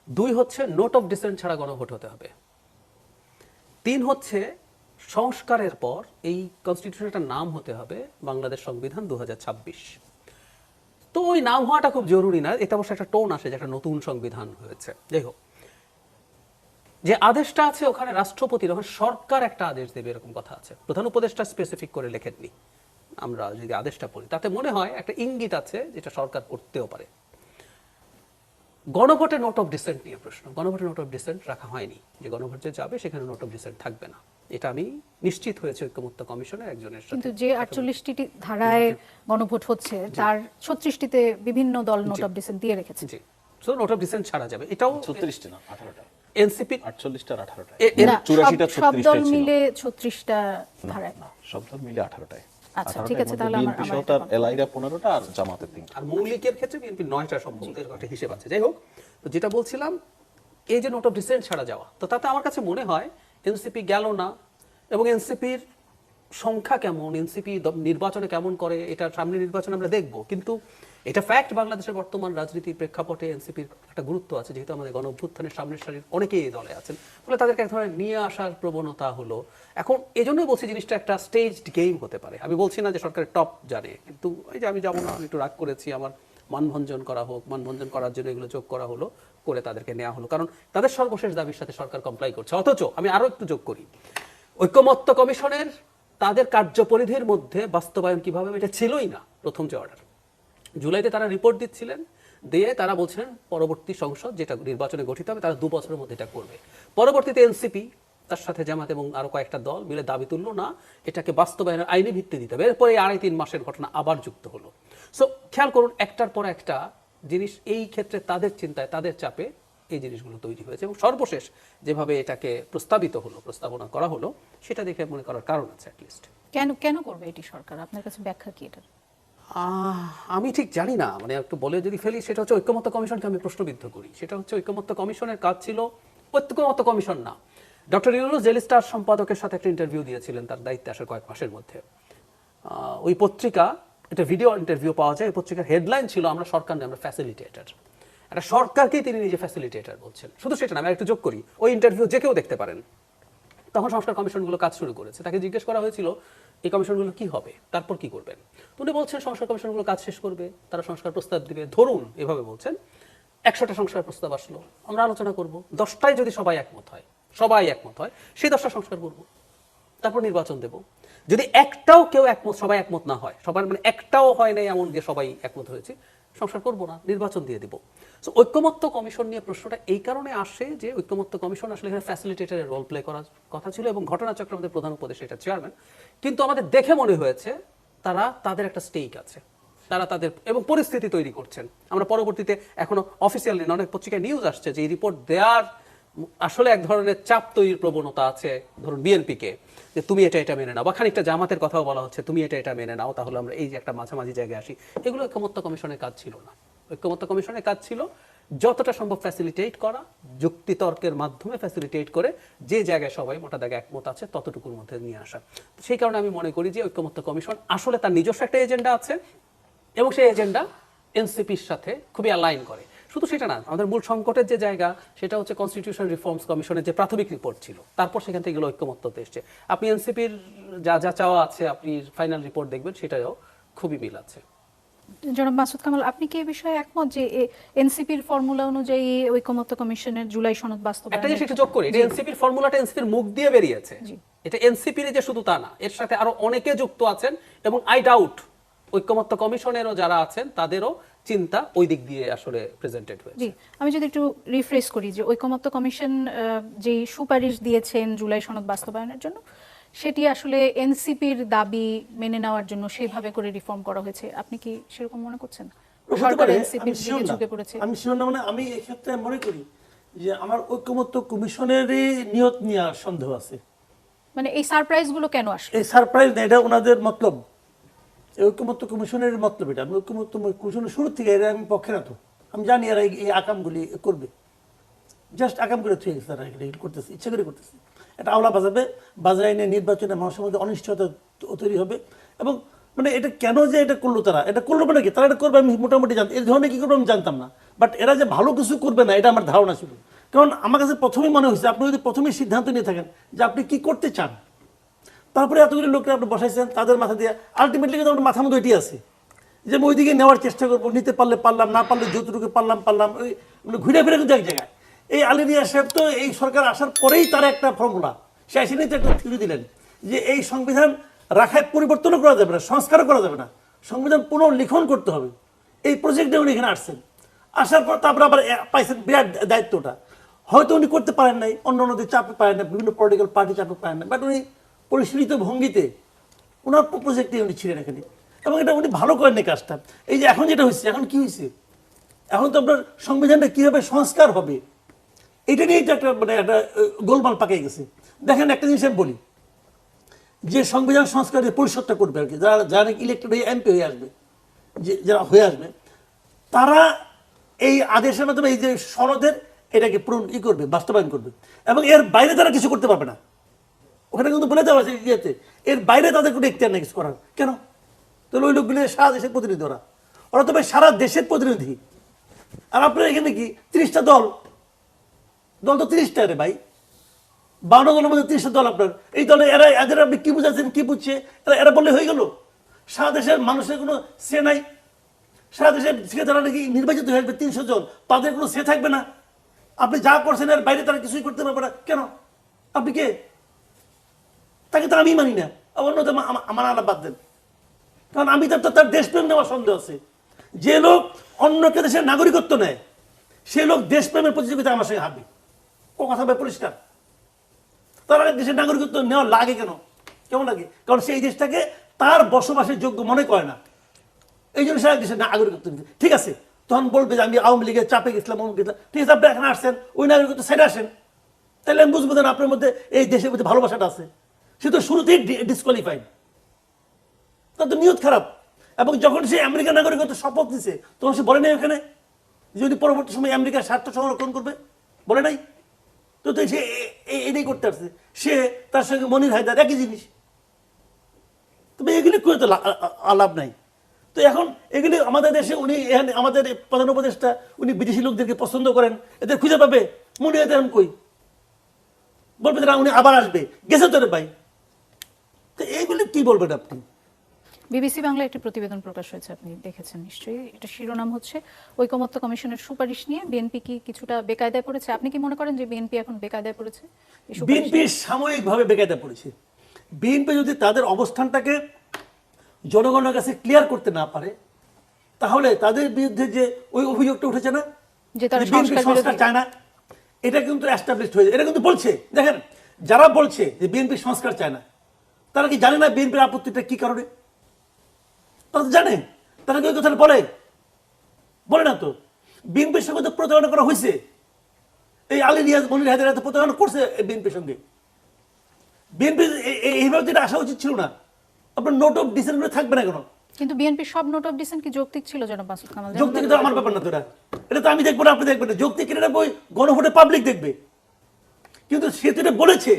2 হচ্ছে নোট অফ ডিসেন্ট ছাড়া গণভোট হতে হবে। 3 হচ্ছে সংস্কারের পর এই কনস্টিটিউশনের একটা নাম হতে হবে বাংলাদেশ সংবিধান 2026। তো ওই নাম হওয়াটা খুব জরুরি না, এটা অবশ্য একটা টোন আসে যে একটা নতুন সংবিধান হয়েছে। যাই হোক, যে আদেশটা আছে ওখানে রাষ্ট্রপতির, ওখানে সরকার একটা আদেশ দেবে এরকম কথা আছে। প্রধান উপদেষ্টা স্পেসিফিক করে লেখেননি। আমরা যদি আদেশটা পড়ি তাতে মনে হয় একটা ইঙ্গিত আছে যেটা সরকার করতেও পারে। গণভোটে নোট অফ ডিসেন্ট নিয়ে প্রশ্ন। গণভোটে নোট অফ ডিসেন্ট রাখা হয়নি, যে গণভোট যে যাবে সেখানে নোট অফ ডিসেন্ট থাকবে না। এটা আমি নিশ্চিত হয়েছে ঐকমত্য কমিশনের একজনের সাথে। কিন্তু যে 48টি ধারায় গণভোট হচ্ছে, তার 36টিতে বিভিন্ন দল নোট অফ ডিসেন্ট দিয়ে রেখেছে। জি, সো নোট অফ ডিসেন্ট ছাড়া যাবে। এটাও 36টা না 18টা, এনসিপি 48টা আর 18টা, না, 84টা সব দল 36টাই ছিল। মিলে 36টা ধারায়। সব দল মিলে 18টায়। আচ্ছা, ঠিক আছে, তাহলে বিএনপি সহ তার এলআইরা 15টা আর জামাতের 3টা। আর মৌলিকের ক্ষেত্রে বিএনপি 9টা সম্ভবত, এর একটা হিসেব আছে। যাই হোক, তো যেটা বলছিলাম, এই যে নোট অফ ডিসেন্ট ছাড়া যাওয়া, তো তাতে আমার কাছে মনে হয় এনসিপি গেল না। এবং এনসিপির সংখ্যা কেমন, এনসিপি নির্বাচনে কেমন করে, এটা সামনে নির্বাচনে আমরা দেখব। কিন্তু এটা ফ্যাক্ট, বাংলাদেশের বর্তমান রাজনীতির প্রেক্ষাপটে এনসিপির একটা গুরুত্ব আছে, যেহেতু আমাদের গণ অভ্যুত্থানের সামনের সারির অনেকেই এই দলে আছেন, ফলে তাদেরকে এক ধরনের নিয়ে আসার প্রবণতা হলো। এখন এই জন্যই বলছি জিনিসটা একটা স্টেজড গেম হতে পারে। আমি বলছি না যে সরকারের টপ জানে, কিন্তু এই যে আমি যাবো না, আমি একটু রাগ করেছি, আমার মানভঞ্জন করা হোক, মানভঞ্জন করার জন্য এগুলো যোগ করা হলো, করে তাদেরকে নেওয়া হলো, কারণ তাদের সর্বশেষ দাবির সাথে সরকার কমপ্লাই করছে। অথচ আমি আরো একটু যোগ করি, ঐকমত্য কমিশনের তাদের কার্যপরিধির মধ্যে বাস্তবায়ন কিভাবে, এটা ছিলই না প্রথম যে অর্ডার। জুলাইতে তারা রিপোর্ট দিচ্ছিলেন দিয়ে তারা বলছিলেন পরবর্তী সংসদ যেটা নির্বাচনে গঠিত হবে তারা 2 বছরের মধ্যে এটা করবে। পরবর্তীতে এনসিপি তার সাথে জামাত এবং আরো কয়েকটা দল মিলে দাবি তুললো না এটাকে বাস্তবায়নের আইনি ভিত্তি দিতে হবে। এরপরে 2.5-3 মাসের ঘটনা আবার যুক্ত হলো। সো খেয়াল করুন একটার পর একটা জিনিস এই ক্ষেত্রে তাদের চিন্তায় তাদের চাপে এই জিনিসগুলো তৈরি হয়েছে এবং সর্বশেষ যেভাবে এটাকে প্রস্তাবনা করা হলো সেটা দেখে মনে করার কারণ আছে অ্যাটলিস্ট। কেন কেন করবে এটি সরকার? আপনার কাছে ব্যাখ্যা কি এটার? আমি ঠিক জানি না, মানে একটু বলে যদি ফেলি সেটা হচ্ছে ঐকমত্য কমিশনকে আমি প্রশ্নবিদ্ধ করি। সেটা হচ্ছে ঐকমত্য কমিশনের কাজ ছিল, ঐকমত্য কমিশন না, ডক্টর ইউনূস ডেইলি স্টার সম্পাদকের সাথে একটা ইন্টারভিউ দিয়েছিলেন তার দায়িত্বে আসার কয়েক মাসের মধ্যে। ওই পত্রিকা, এটা ভিডিও ইন্টারভিউ পাওয়া যায়, ওই পত্রিকার হেডলাইন ছিল আমরা সরকার নয় আমরা ফ্যাসিলিটেটর। একটা সরকারকেই তিনি নিজে ফ্যাসিলিটেটর বলছেন। শুধু সেটা না, আমি একটু যোগ করি, ওই ইন্টারভিউ যে কেউ দেখতে পারেন। তখন সংস্কার কমিশনগুলো কাজ শুরু করেছে, তাকে জিজ্ঞেস করা হয়েছিল এই কমিশনগুলো কি হবে, তারপর কি করবেন। উনি বলছেন সংস্কার কমিশনগুলো কাজ শেষ করবে, তারা সংস্কার প্রস্তাব দিবে। ধরুন এভাবে বলছেন 100টা সংস্কার প্রস্তাব আসলো, আমরা আলোচনা করব, 10টায় যদি সবাই একমত হয় সেই 10টা সংস্কার করব, তারপর নির্বাচন দেব। যদি একটাও কেউ একমত, সবাই একমত না হয়, সবার মানে একটাও হয় নাই এমন যে সবাই একমত হয়েছে, সংস্কার করব না, নির্বাচন দিয়ে দেব। সো ঐকমত্য কমিশন নিয়ে প্রশ্নটা এই কারণে আসে যে ঐকমত্য কমিশন আসলে এখানে ফ্যাসিলিটেটরের রোল প্লে করার কথা ছিল এবং ঘটনাচক্র আমাদের প্রধান উপদেষ্টা এটা চেয়ারম্যান। কিন্তু আমাদের দেখে মনে হয়েছে তারা তাদের একটা স্টেক আছে, তারা তাদের এবং পরিস্থিতি তৈরি করছেন। আমরা পরবর্তীতে এখনো অফিসিয়ালি অনেক পত্রিকায় নিউজ আসছে যে এই রিপোর্ট দেওয়ার আসলে এক ধরনের চাপ তৈরির প্রবণতা আছে, ধরুন বিএনপিকে, যে তুমি এটা মেনে নাও, বা খানিকটা জামাতের কথাও বলা হচ্ছে তুমি এটা মেনে নাও, তাহলে আমরা এই যে একটা মাঝামাঝি জায়গায় আসি। এগুলো ঐকমত্য কমিশনের কাজ ছিল না। ঐকমত্য কমিশনের কাজ ছিল যতটা সম্ভব ফ্যাসিলিটেট করা, যুক্তিতর্কের মাধ্যমে ফ্যাসিলিটেট করে যে জায়গায় সবাই মোটা দাগে একমত আছে ততটুকুর মধ্যে নিয়ে আসা। সেই কারণে আমি মনে করি যে ঐকমত্য কমিশন আসলে তার নিজস্ব একটা এজেন্ডা আছে এবং সেই এজেন্ডা এনসিপির সাথে খুবই অ্যালাইন করে। শুধু সেটা না, আমাদের মূল সংকটের যে জায়গা সেটা হচ্ছে কনস্টিটিউশন রিফর্মস কমিশনের যে প্রাথমিক রিপোর্ট ছিল, তারপর সেখান থেকে এগুলো ঐক্যমত্যতে এসছে। আপনি এনসিপির যা যা চাওয়া আছে আপনি ফাইনাল রিপোর্ট দেখবেন, সেটাও খুবই মিল আছে। জনাব মাসুদ কামাল, আপনি কি এই বিষয়ে একমত যে এনসিপির ফর্মুলা অনুযায়ী ঐকমত্য কমিশনের জুলাই সনদ বাস্তবায়ন? একটা জিনিস একটু যোগ করি, এটা এনসিপির ফর্মুলাটা এনসিপির মুখ দিয়ে বেরিয়েছে, এটা এনসিপির যে শুধু তা না, এর সাথে আরো অনেকে যুক্ত আছেন এবং আই ডাউট ঐকমত্য কমিশনেরও যারা আছেন তাদেরও চিন্তা ওই দিক দিয়ে আসলে প্রেজেন্টেড হয়েছে। জি, আমি যদি একটু রিফ্রেশ করি যে ঐকমত্য কমিশন যে সুপারিশ দিয়েছেন জুলাই সনদ বাস্তবায়নের জন্য, সেটি আসলে এনসিপির দাবি মেনে নেওয়ার জন্য সেইভাবে করে রিফর্ম করা হয়েছে, আপনি কি সেরকম মনে করছেন? সরকার এনসিপির দিকে ঝুঁকে পড়েছে? আমি শিওর না, মানে আমি এই ক্ষেত্রে মনে করি যে আমার ঐকমত্য কমিশনেরই নিয়ত নিয়ে সন্দেহ আছে। মানে এই সারপ্রাইজ গুলো কেন আসলো? এই সারপ্রাইজ না, এটা ওনাদের মতলব, ঐকমত্য কমিশনের মতলব এটা। আমি ঐকমত্য কমিশনের শুরু থেকে এরা আমি পক্ষে না, তো আমি জানি এরা এই আকামগুলি করবে, জাস্ট আকাম করে থুয়ে গেছে, তারা এগুলো করতেছে, ইচ্ছা করে করতেছে। এটা আওলা বাজাবে, বাজারে এনে নির্বাচনে মানুষের মধ্যে অনিশ্চয়তা তৈরি হবে। এবং মানে এটা কেন যে এটা করলো, তারা এটা করলো মানে কি, তারা এটা করবে আমি মোটামুটি জানতাম, এই ধরনের কি করবে আমি জানতাম না, বাট এরা যে ভালো কিছু করবে না এটা আমার ধারণা ছিল। কারণ আমার কাছে প্রথমেই মনে হয়েছে আপনি যদি প্রথমেই সিদ্ধান্ত নিয়ে থাকেন যে আপনি কি করতে চান, তারপরে এতগুলো লোককে আপনি বসাইছেন তাদের মাথা দিয়ে, আলটিমেটলি কিন্তু আপনার মাথার মধ্যে এটি আছে যে আমি ওইদিকে নেওয়ার চেষ্টা করবো, নিতে পারলে পারলাম, না পারলে যতটুকু পারলাম, ওই মানে ঘুরে ফিরে কিন্তু এক জায়গায়। এই আলিরিয়া সাহেব তো এই সরকার আসার পরেই তার একটা ফর্মুলা, সে এসে নিয়ে একটা থিওরি দিলেন যে এই সংবিধান রাখায় পরিবর্তনও করা যাবে না, সংস্কারও করা যাবে না, সংবিধান পুনর্লিখন করতে হবে। এই প্রজেক্টে উনি এখানে আসছেন, আসার পর তারপরে আবার পাইছেন বিরাট দায়িত্বটা। হয়তো উনি করতে পারেন নাই, অন্য অন্যদের চাপে পারেন না, বিভিন্ন পলিটিক্যাল পার্টি চাপে পারেন না, বাট উনি পরিশীলিত ভঙ্গিতে ওনার প্রজেক্টে উনি ছিলেন এখানে, এবং এটা উনি ভালো করেন এই কাজটা। এই যে এখন যেটা হচ্ছে, এখন কি হয়েছে, এখন তো আপনার সংবিধানটা কিভাবে সংস্কার হবে এটা নিয়ে একটা মানে একটা গোলমাল পাকিয়ে গেছে। দেখেন একটা জিনিস আমি বলি, যে সংবিধান সংস্কারের পরিষদটা করবে আর কি, যারা যারা ইলেক্টেড হয়ে এমপি হয়ে আসবে, যে যারা হয়ে আসবে, তারা এই আদেশের মাধ্যমে এই যে সনদের এটাকে করবে, বাস্তবায়ন করবে, এবং এর বাইরে তারা কিছু করতে পারবে না। ওখানে কিন্তু বলে দেওয়া আছে ইয়েতে, এর বাইরে তাদের কোনো এখতিয়ার নেই কিছু করার। কেন? তাহলে ওই লোকগুলো সারা দেশের প্রতিনিধি, ওরা তো ভাই সারা দেশের প্রতিনিধি। আর আপনার এখানে কি 30টা দল তো 30টা রে ভাই, 52 দলের মধ্যে 30টা দল আপনার। এই দলে এরা এদের আপনি কি বুঝাচ্ছেন, কি বুঝছে এরা বললে হয়ে গেল? সারা দেশের মানুষের কোনো সে নাই, সারা দেশের থেকে যারা নাকি নির্বাচিত হয়ে আসবে 300 জন, তাদের কোনো সে থাকবে না। আপনি যা করছেন এর বাইরে তারা কিছুই করতে পারবে না। কেন? আপনি কে? তাকে তো আমি মানি না, অন্য আমার আলাপ বাদ দেন। কারণ আমি তার দেশপ্রেম নেওয়ার সন্দেহ আছে যে লোক অন্যকে দেশের নাগরিকত্ব নেয় সে লোক দেশপ্রেমের প্রতিযোগিতা আমার সঙ্গে হারবে। ও কথা ভাই পরিষ্কার। তার আগে দেশের নাগরিকত্ব নেওয়া লাগে কেন? কেমন লাগে? কারণ সেই দেশটাকে তার বসবাসের যোগ্য মনে করে না, এই জন্য সে দেশের নাগরিকত্ব নিতে। ঠিক আছে, তখন বলবে যে আমি আওয়ামী লীগের চাপে গেছিলাম, অমুক গেছিলাম। ঠিক আছে, আপনি এখানে আসছেন, ওই নাগরিকত্ব সাইডে আসেন, তাহলে আমি বুঝবো না আপনার মধ্যে এই দেশের মধ্যে ভালোবাসাটা আছে। সে তো শুরুতেই ডিসকোয়ালিফাইড, তার তো নিয়ত খারাপ। এবং যখন সে আমেরিকার নাগরিকত্ব শপথ নিছে তখন সে বলে নাই ওখানে যদি পরবর্তী সময় আমেরিকার স্বার্থ সংরক্ষণ করবে, বলে নাই তো। সে এটাই করতে পারছে, সে তার সঙ্গে মনির হায়দার একই জিনিস। তবে এগুলি করে তো লাভ নাই। তো এখন এগুলি আমাদের দেশে উনি এখানে আমাদের প্রধান উপদেষ্টা উনি বিদেশি লোকদেরকে পছন্দ করেন, এদের খুঁজে পাবে। মনির হায়দার এখন কই? বলবে যে না উনি আবার আসবে, গেছে তোরে ভাই। তো এইগুলি কি বলবেন আপনি? বিবিসি বাংলা একটি প্রতিবেদন প্রকাশ হয়েছে, আপনি দেখেছেন নিশ্চয়ই। এটা শিরোনাম হচ্ছে ঐকমত্য কমিশনের সুপারিশ নিয়ে বিএনপি কি কিছুটা বেকায়দায় পড়েছে। আপনি কি মনে করেন যে বিএনপি এখন বেকায়দায় পড়েছে? বিএনপি সাময়িকভাবে বেকায়দায় পড়েছে। বিএনপি যদি তাদের অবস্থানটাকে জনগণের কাছে ক্লিয়ার করতে না পারে তাহলে তাদের বিরুদ্ধে যে ওই অভিযোগটা উঠেছে না যে তারা বিএনপি সংস্কার চায় না, এটা কিন্তু এস্টাবলিশড হয়েছে। এটা কিন্তু বলছে, দেখেন যারা বলছে যে বিএনপি সংস্কার চায় না তারা কি জানে না বিএনপির আপত্তিটা কি কারণে? তারা তো জানে, তারা কি ওই কথাটা বলে না তো। বিএনপির সঙ্গে তো প্রতারণা করা হয়েছে, এই আলী রিয়াজ মনির হায়দার প্রতারণা করছে বিএনপির সঙ্গে। বিএনপি এইভাবে যেটা আসা উচিত ছিল না। আপনার নোট অফ ডিসেন্ট থাকবে না কেন? কিন্তু বিএনপি সব নোট অফ ডিসেন্ট কি যৌক্তিক ছিল জনাব মাসুদ কামাল? যৌক্তিক তো আমার ব্যাপার না, তো এটা তো আমি দেখবো না, আপনি দেখবেন না। যৌক্তিক এটা বই গণভোটে পাবলিক দেখবে। কিন্তু সে তো এটা বলেছে।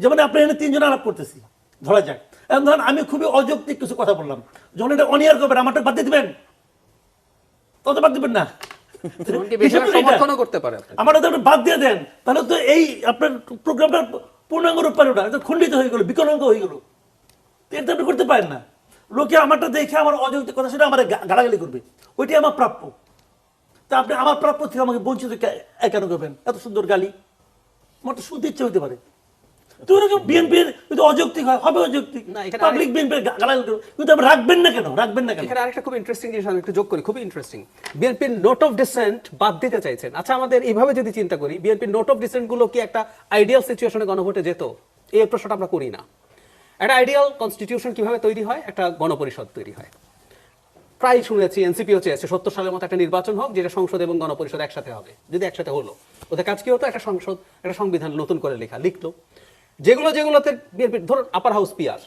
যেমন আপনি এখানে তিনজন আলাপ করতেছি, ধরা যাক এখন ধরেন আমি খুবই অযৌক্তিক কিছু কথা বললাম, যখন এটা অনিয়ার করবেন আমারটা বাদ দিয়ে দিবেন, তত বাদ দিবেন না। এমনকি বেশিরভাগ সমর্থনও করতে পারে আপনি। আমার তো আপনি বাদ দিয়ে দেন, তাহলে তো এই আপনার প্রোগ্রামটা পূর্ণাঙ্গ রূপ পারে না, এটা খণ্ডিত হয়ে গেল, বিকলাঙ্গ হয়ে গেল। এটা আপনি করতে পারেন না। লোকে আমারটা দেখে আমার অযৌক্তিক কথা সেটা আমার গালাগালি করবে, ওইটাই আমার প্রাপ্য। তা আপনি আমার প্রাপ্য থেকে আমাকে বঞ্চিত কেন করবেন? এত সুন্দর গালি আমার তো শুনতে ইচ্ছে হতে পারে। তো এরকম বিএনপির যদি অযৌক্তিক হয় হবে অযৌক্তিক, না, এখানে পাবলিক বিএনপির গালাগালি করবে, কিন্তু আপনি রাখবেন না কেন? রাখবেন না কেন? এখানে আরেকটা খুব ইন্টারেস্টিং জিনিস আমি একটু যোগ করি, খুবই ইন্টারেস্টিং। বিএনপির নোট অফ ডিসেন্ট বাদ দিতে চাইছেন। আচ্ছা, আমাদের এইভাবে যদি চিন্তা করি, বিএনপির নোট অফ ডিসেন্ট গুলো কি একটা আইডিয়াল সিচুয়েশনে গণভোটে যেত? এই প্রশ্নটা আমরা করি না। একটা আইডিয়াল কনস্টিটিউশন কিভাবে তৈরি হয়? একটা গণপরিষদ তৈরি হয়। প্রায় শুনেছি এনসিপিও চেয়েছে 70 সালের মতো একটা নির্বাচন হোক যেটা সংসদ এবং গণপরিষদ একসাথে হবে। যদি একসাথে হলো, ওদের কাজ কি হতো? একটা সংসদ, একটা সংবিধান নতুন করে লিখলো। যেগুলোতে বিএনপি, ধরুন আপার হাউস পিআর,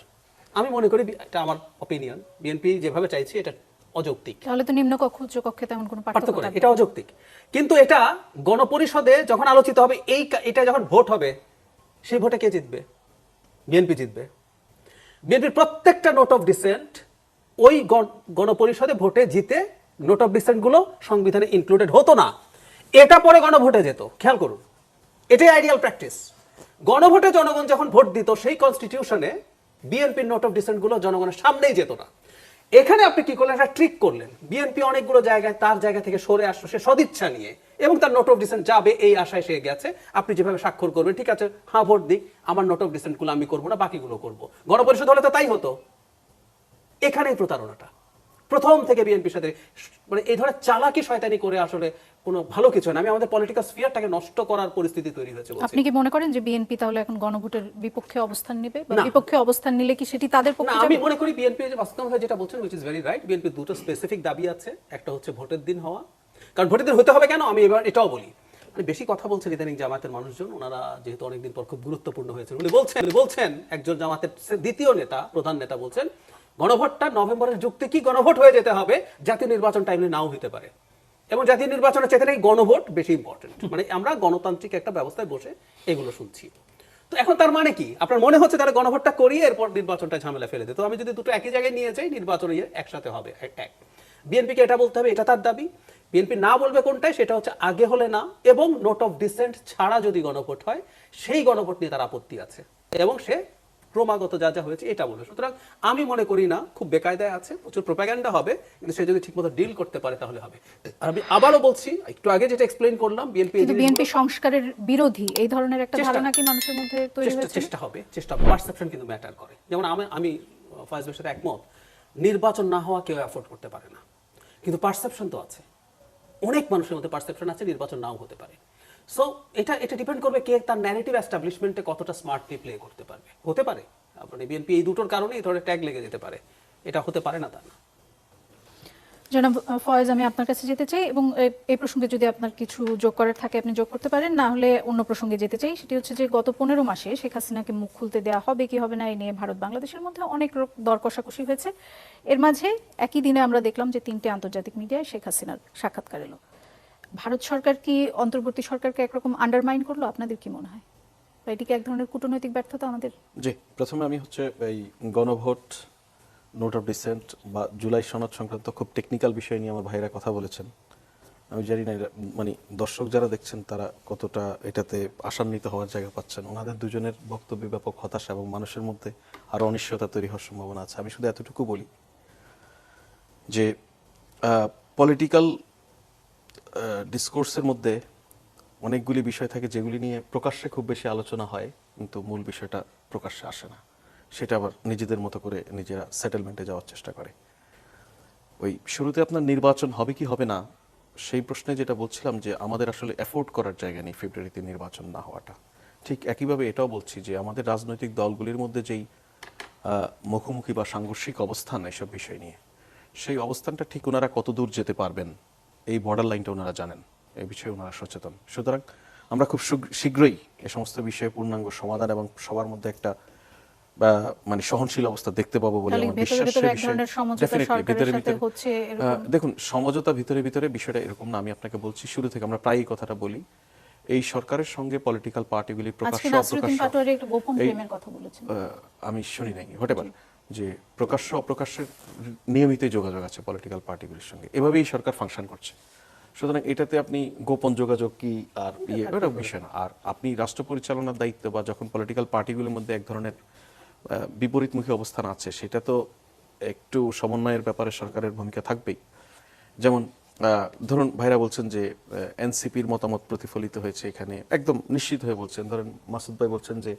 আমি মনে করি, এটা আমার অপিনিয়ন, বিএনপি যেভাবে চাইছে এটা অযৌক্তিক। তাহলে তো নিম্ন কক্ষ উচ্চ কক্ষে তেমন কোনো পার্থক্য পার্থক্য নেই, থাকবে এটা অযৌক্তিক। কিন্তু এটা গণপরিষদে যখন আলোচিত হবে, এটা যখন ভোট হবে, সেই ভোটে কে জিতবে? বিএনপি জিতবে। বিএনপির প্রত্যেকটা নোট অফ ডিসেন্ট ওই গণপরিষদে ভোটে জিতে নোট অফ ডিসেন্ট গুলো সংবিধানে ইনক্লুডেড হতো না, এটা পরে গণভোটে যেত। খেয়াল করুন, এটাই আইডিয়াল প্র্যাকটিস। গণভোটে জনগণ যখন ভোট দিত, সেই কনস্টিটিউশনে বিএনপির নোট অফ ডিসেন্ট গুলো জনগণের সামনেই যেত না। এখানে আপনি কি করলেন? একটা ট্রিক করলেন। বিএনপি অনেকগুলো জায়গায় তার জায়গা থেকে সরে আসলো সে সদিচ্ছা নিয়ে, এবং তার নোট অফ ডিসেন্ট যাবে এই আশায় সে গেছে। আপনি যেভাবে স্বাক্ষর করবেন, ঠিক আছে, হ্যাঁ ভোট দিক, আমার নোট অফ ডিসেন্ট গুলো আমি করবো না, বাকিগুলো করবো। গণপরিষদ হলে তো তাই হতো। এখানেই প্রতারণাটা প্রথম থেকে বিএনপির সাথে, মানে এই ধরনের চালাকি শয়তানি করে আসলে কোনো ভালো কিছু না। আমি আমাদের পলিটিক্যাল স্ফিয়ারটাকে নষ্ট করার পরিস্থিতি তৈরি হয়েছে। আপনি কি মনে করেন যে বিএনপি তাহলে এখন গণভোটের বিপক্ষে অবস্থান নেবে, বা না। বিপক্ষে অবস্থান নিলে কি সেটি তাদের না, পক্ষে আমি যাবে? মনে করি বিএনপি যে বাস্তবভাবে যেটা বলছেন, which is very right. BNP দুটো স্পেসিফিক দাবি আছে। একটা হচ্ছে ভোটের দিন হওয়া, কারণ ভোটের দিন হতে হবে কেন আমি এবার এটাও বলি। মানে বেশি কথা বলছেন ইদানিং জামাতের মানুষজন, ওনারা যেহেতু অনেকদিন পর খুব গুরুত্বপূর্ণ হয়েছে, উনি বলছেন একজন জামাতের দ্বিতীয় নেতা, প্রধান নেতা বলছেন গণভোটটা নভেম্বরের যুক্তি কি গণভোট হয়ে যেতে হবে, জাতীয় নির্বাচন টাইমে নাও হতে পারে। এবং জাতীয় নির্বাচনের চেয়ে এই গণভোট বেশি ইম্পর্টেন্ট। মানে আমরা গণতান্ত্রিক একটা ব্যবস্থায় বসে এগুলো শুনছি। তো এখন তার মানে কি? আপনার মনে হচ্ছে তারা গণভোটটা করিয়ে এরপর নির্বাচনটা ঝামেলা ফেলে দেয়। তো আমি যদি দুটো একই জায়গায় নিয়ে যাই, নির্বাচন একসাথে হবে। এক বিএনপিকে এটা বলতে হবে, এটা তার দাবি। বিএনপি না বলবে কোনটাই, সেটা হচ্ছে আগে হলে না এবং নোট অফ ডিসেন্ট ছাড়া যদি গণভোট হয়, সেই গণভোট নিয়ে তার আপত্তি আছে, এবং সে ক্রমাগত যা যা হয়েছে এটা বলবে। সুতরাং আমি মনে করি না খুব বেকায়দায় আছে, প্রচুর প্রোপাগান্ডা হবে, কিন্তু সে যদি ঠিকমতো ডিল করতে পারে তাহলে হবে। আর আমি আবারও বলছি, একটু আগে যেটা এক্সপ্লেইন করলাম, বিএনপি সংস্কারের বিরোধী এই ধরনের একটা ধারণা কি মানুষের মধ্যে তৈরি হয়েছে? চেষ্টা হবে। পারসেপশন কিন্তু ম্যাটার করে। যেমন আমি ফয়েজ ভাইয়ের সাথে একমত, নির্বাচন না হওয়া কেউ অ্যাফোর্ড করতে পারে না, কিন্তু পারসেপশন তো আছে, অনেক মানুষের মধ্যে পারসেপশন আছে নির্বাচন নাও হতে পারে। সো এটা ডিপেন্ড করবে কে তার ন্যারেটিভ এস্টাবলিশমেন্টে কতটা স্মার্টলি প্লে করতে পারবে। হতে পারে মানে বিএনপি এই দুটোর কারণে এই ধরনের ট্যাগ লেগে যেতে পারে, এটা হতে পারে না তা না। জনাব ফয়েজ, আমি আপনার কাছে যেতে চাই এবং এই প্রসঙ্গে যদি আপনার কিছু যোগ করার থাকে আপনি যোগ করতে পারেন, না হলে অন্য প্রসঙ্গে যেতে চাই। সেটি হচ্ছে যে গত 15 মাসে শেখ হাসিনাকে মুখ খুলতে দেওয়া হবে কি হবে না এই নিয়ে ভারত বাংলাদেশের মধ্যে অনেক দর কষাকষি হয়েছে। এর মাঝে একই দিনে আমরা দেখলাম যে 3টে আন্তর্জাতিক মিডিয়ায় শেখ হাসিনার সাক্ষাৎকার এলো। ভারত সরকার কি অন্তর্বর্তী সরকারকে একরকম আন্ডারমাইন করলো? আপনাদের কি মনে হয়? বা এটিকে এক ধরনের কূটনৈতিক ব্যর্থতা আমাদের? জি, প্রথমে আমি হচ্ছে এই গণভোট, নোট অফ ডিসেন্ট বা জুলাই সনদ সংক্রান্ত খুব টেকনিক্যাল বিষয় নিয়ে আমার ভাইরা কথা বলেছেন। আমি জানি না মানে দর্শক যারা দেখছেন তারা কতটা এটাতে আশান্বিত হওয়ার জায়গা পাচ্ছেন। ওনাদের দুজনের বক্তব্যে ব্যাপক হতাশা এবং মানুষের মধ্যে আরো অনিশ্চয়তা তৈরি হওয়ার সম্ভাবনা আছে। আমি শুধু এতটুকু বলি যে পলিটিক্যাল ডিসকোর্সের মধ্যে অনেকগুলি বিষয় থাকে যেগুলি নিয়ে প্রকাশ্যে খুব বেশি আলোচনা হয়, কিন্তু মূল বিষয়টা প্রকাশ্যে আসে না। সেটা আবার নিজেদের মতো করে নিজেরা সেটেলমেন্টে যাওয়ার চেষ্টা করে। ওই শুরুতে আপনার নির্বাচন হবে কি হবে না সেই প্রশ্নে যেটা বলছিলাম যে আমাদের আসলে অ্যাফোর্ড করার জায়গা নেই ফেব্রুয়ারিতে নির্বাচন না হওয়াটা। ঠিক একইভাবে এটাও বলছি যে আমাদের রাজনৈতিক দলগুলির মধ্যে যেই মুখোমুখি বা সাংঘর্ষিক অবস্থান এসব বিষয় নিয়ে, সেই অবস্থানটা ঠিক ওনারা কত দূর যেতে পারবেন এই বর্ডার লাইনটা ওনারা জানেন, এই বিষয়ে ওনারা সচেতন। সুতরাং আমরা খুব শীঘ্রই এ সমস্ত বিষয়ে পূর্ণাঙ্গ সমাধান এবং সবার মধ্যে একটা মানে সহনশীল অবস্থা দেখতে পাবো বলে আমার বিশ্বাস। দেখুন, সমঝোতা ভিতরে ভিতরে বিষয়টা এরকম না। আমি আপনাকে বলছি শুরু থেকে আমরা প্রায়ই কথাটা বলি, এই সরকারের সঙ্গে পলিটিক্যাল পার্টিগুলি প্রকাশ্য অপ্রকাশ্য, আমি শুনি নাই, হতে পারে যে প্রকাশ্য অপ্রকাশ্যের নিয়মিত যোগাযোগ আছে পলিটিক্যাল পার্টিগুলির সঙ্গে, এভাবেই সরকার ফাংশন করছে। সুতরাং এটাতে আপনি গোপন যোগাযোগ কি আর এটা বিষয় না। আর আপনি রাষ্ট্র পরিচালনার দায়িত্ব বা যখন পলিটিক্যাল পার্টিগুলির মধ্যে এক ধরনের বিপরীতমুখী অবস্থান আছে, সেটা তো একটু সমন্বয়ের ব্যাপারে সরকারের ভূমিকা থাকবেই। যেমন ধরুন ভাইরা বলছেন যে এনসিপির মতামত প্রতিফলিত হয়েছে এখানে, একদম নিশ্চিত হয়ে বলছেন। ধরেন মাসুদ ভাই বলছেন যে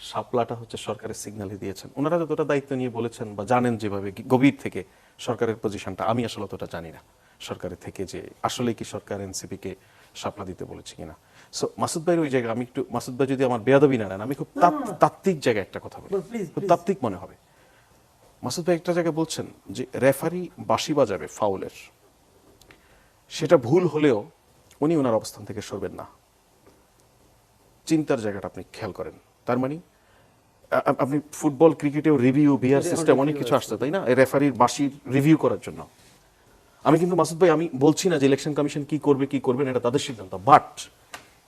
শাপলাটা হচ্ছে সরকারের সিগন্যালই দিয়েছেন। ওনারা যতটা দায়িত্ব নিয়ে বলেছেন বা জানেন যেভাবে গভীর থেকে সরকারের পজিশনটা, আমি আসলে অতটা জানি না সরকারের থেকে যে আসলে কি সরকার এনসিপিকে শাপলা দিতে বলেছে কিনা। সো মাসুদ ভাইয়ের ওই জায়গায় আমি একটু, মাসুদ ভাই যদি আমার বেয়াদবি না নেন, আমি খুব তাত্ত্বিক জায়গায় একটা কথা বলি, খুব তাত্ত্বিক মনে হবে। মাসুদ ভাই একটা জায়গায় বলছেন যে রেফারি বাঁশি বাজাবে ফাউলের, সেটা ভুল হলেও উনি ওনার অবস্থান থেকে সরবেন না। চিন্তার জায়গাটা আপনি খেয়াল করেন। তার মানে আপনি ফুটবল ক্রিকেটেও রিভিউ ভিআর সিস্টেম অনেক কিছু আসছে, তাই না, রেফারির বাঁশির রিভিউ করার জন্য। আমি কিন্তু মাসুদ ভাই আমি বলছি না যে ইলেকশন কমিশন কি করবে কি করবে না, এটা তাদের সিদ্ধান্ত। বাট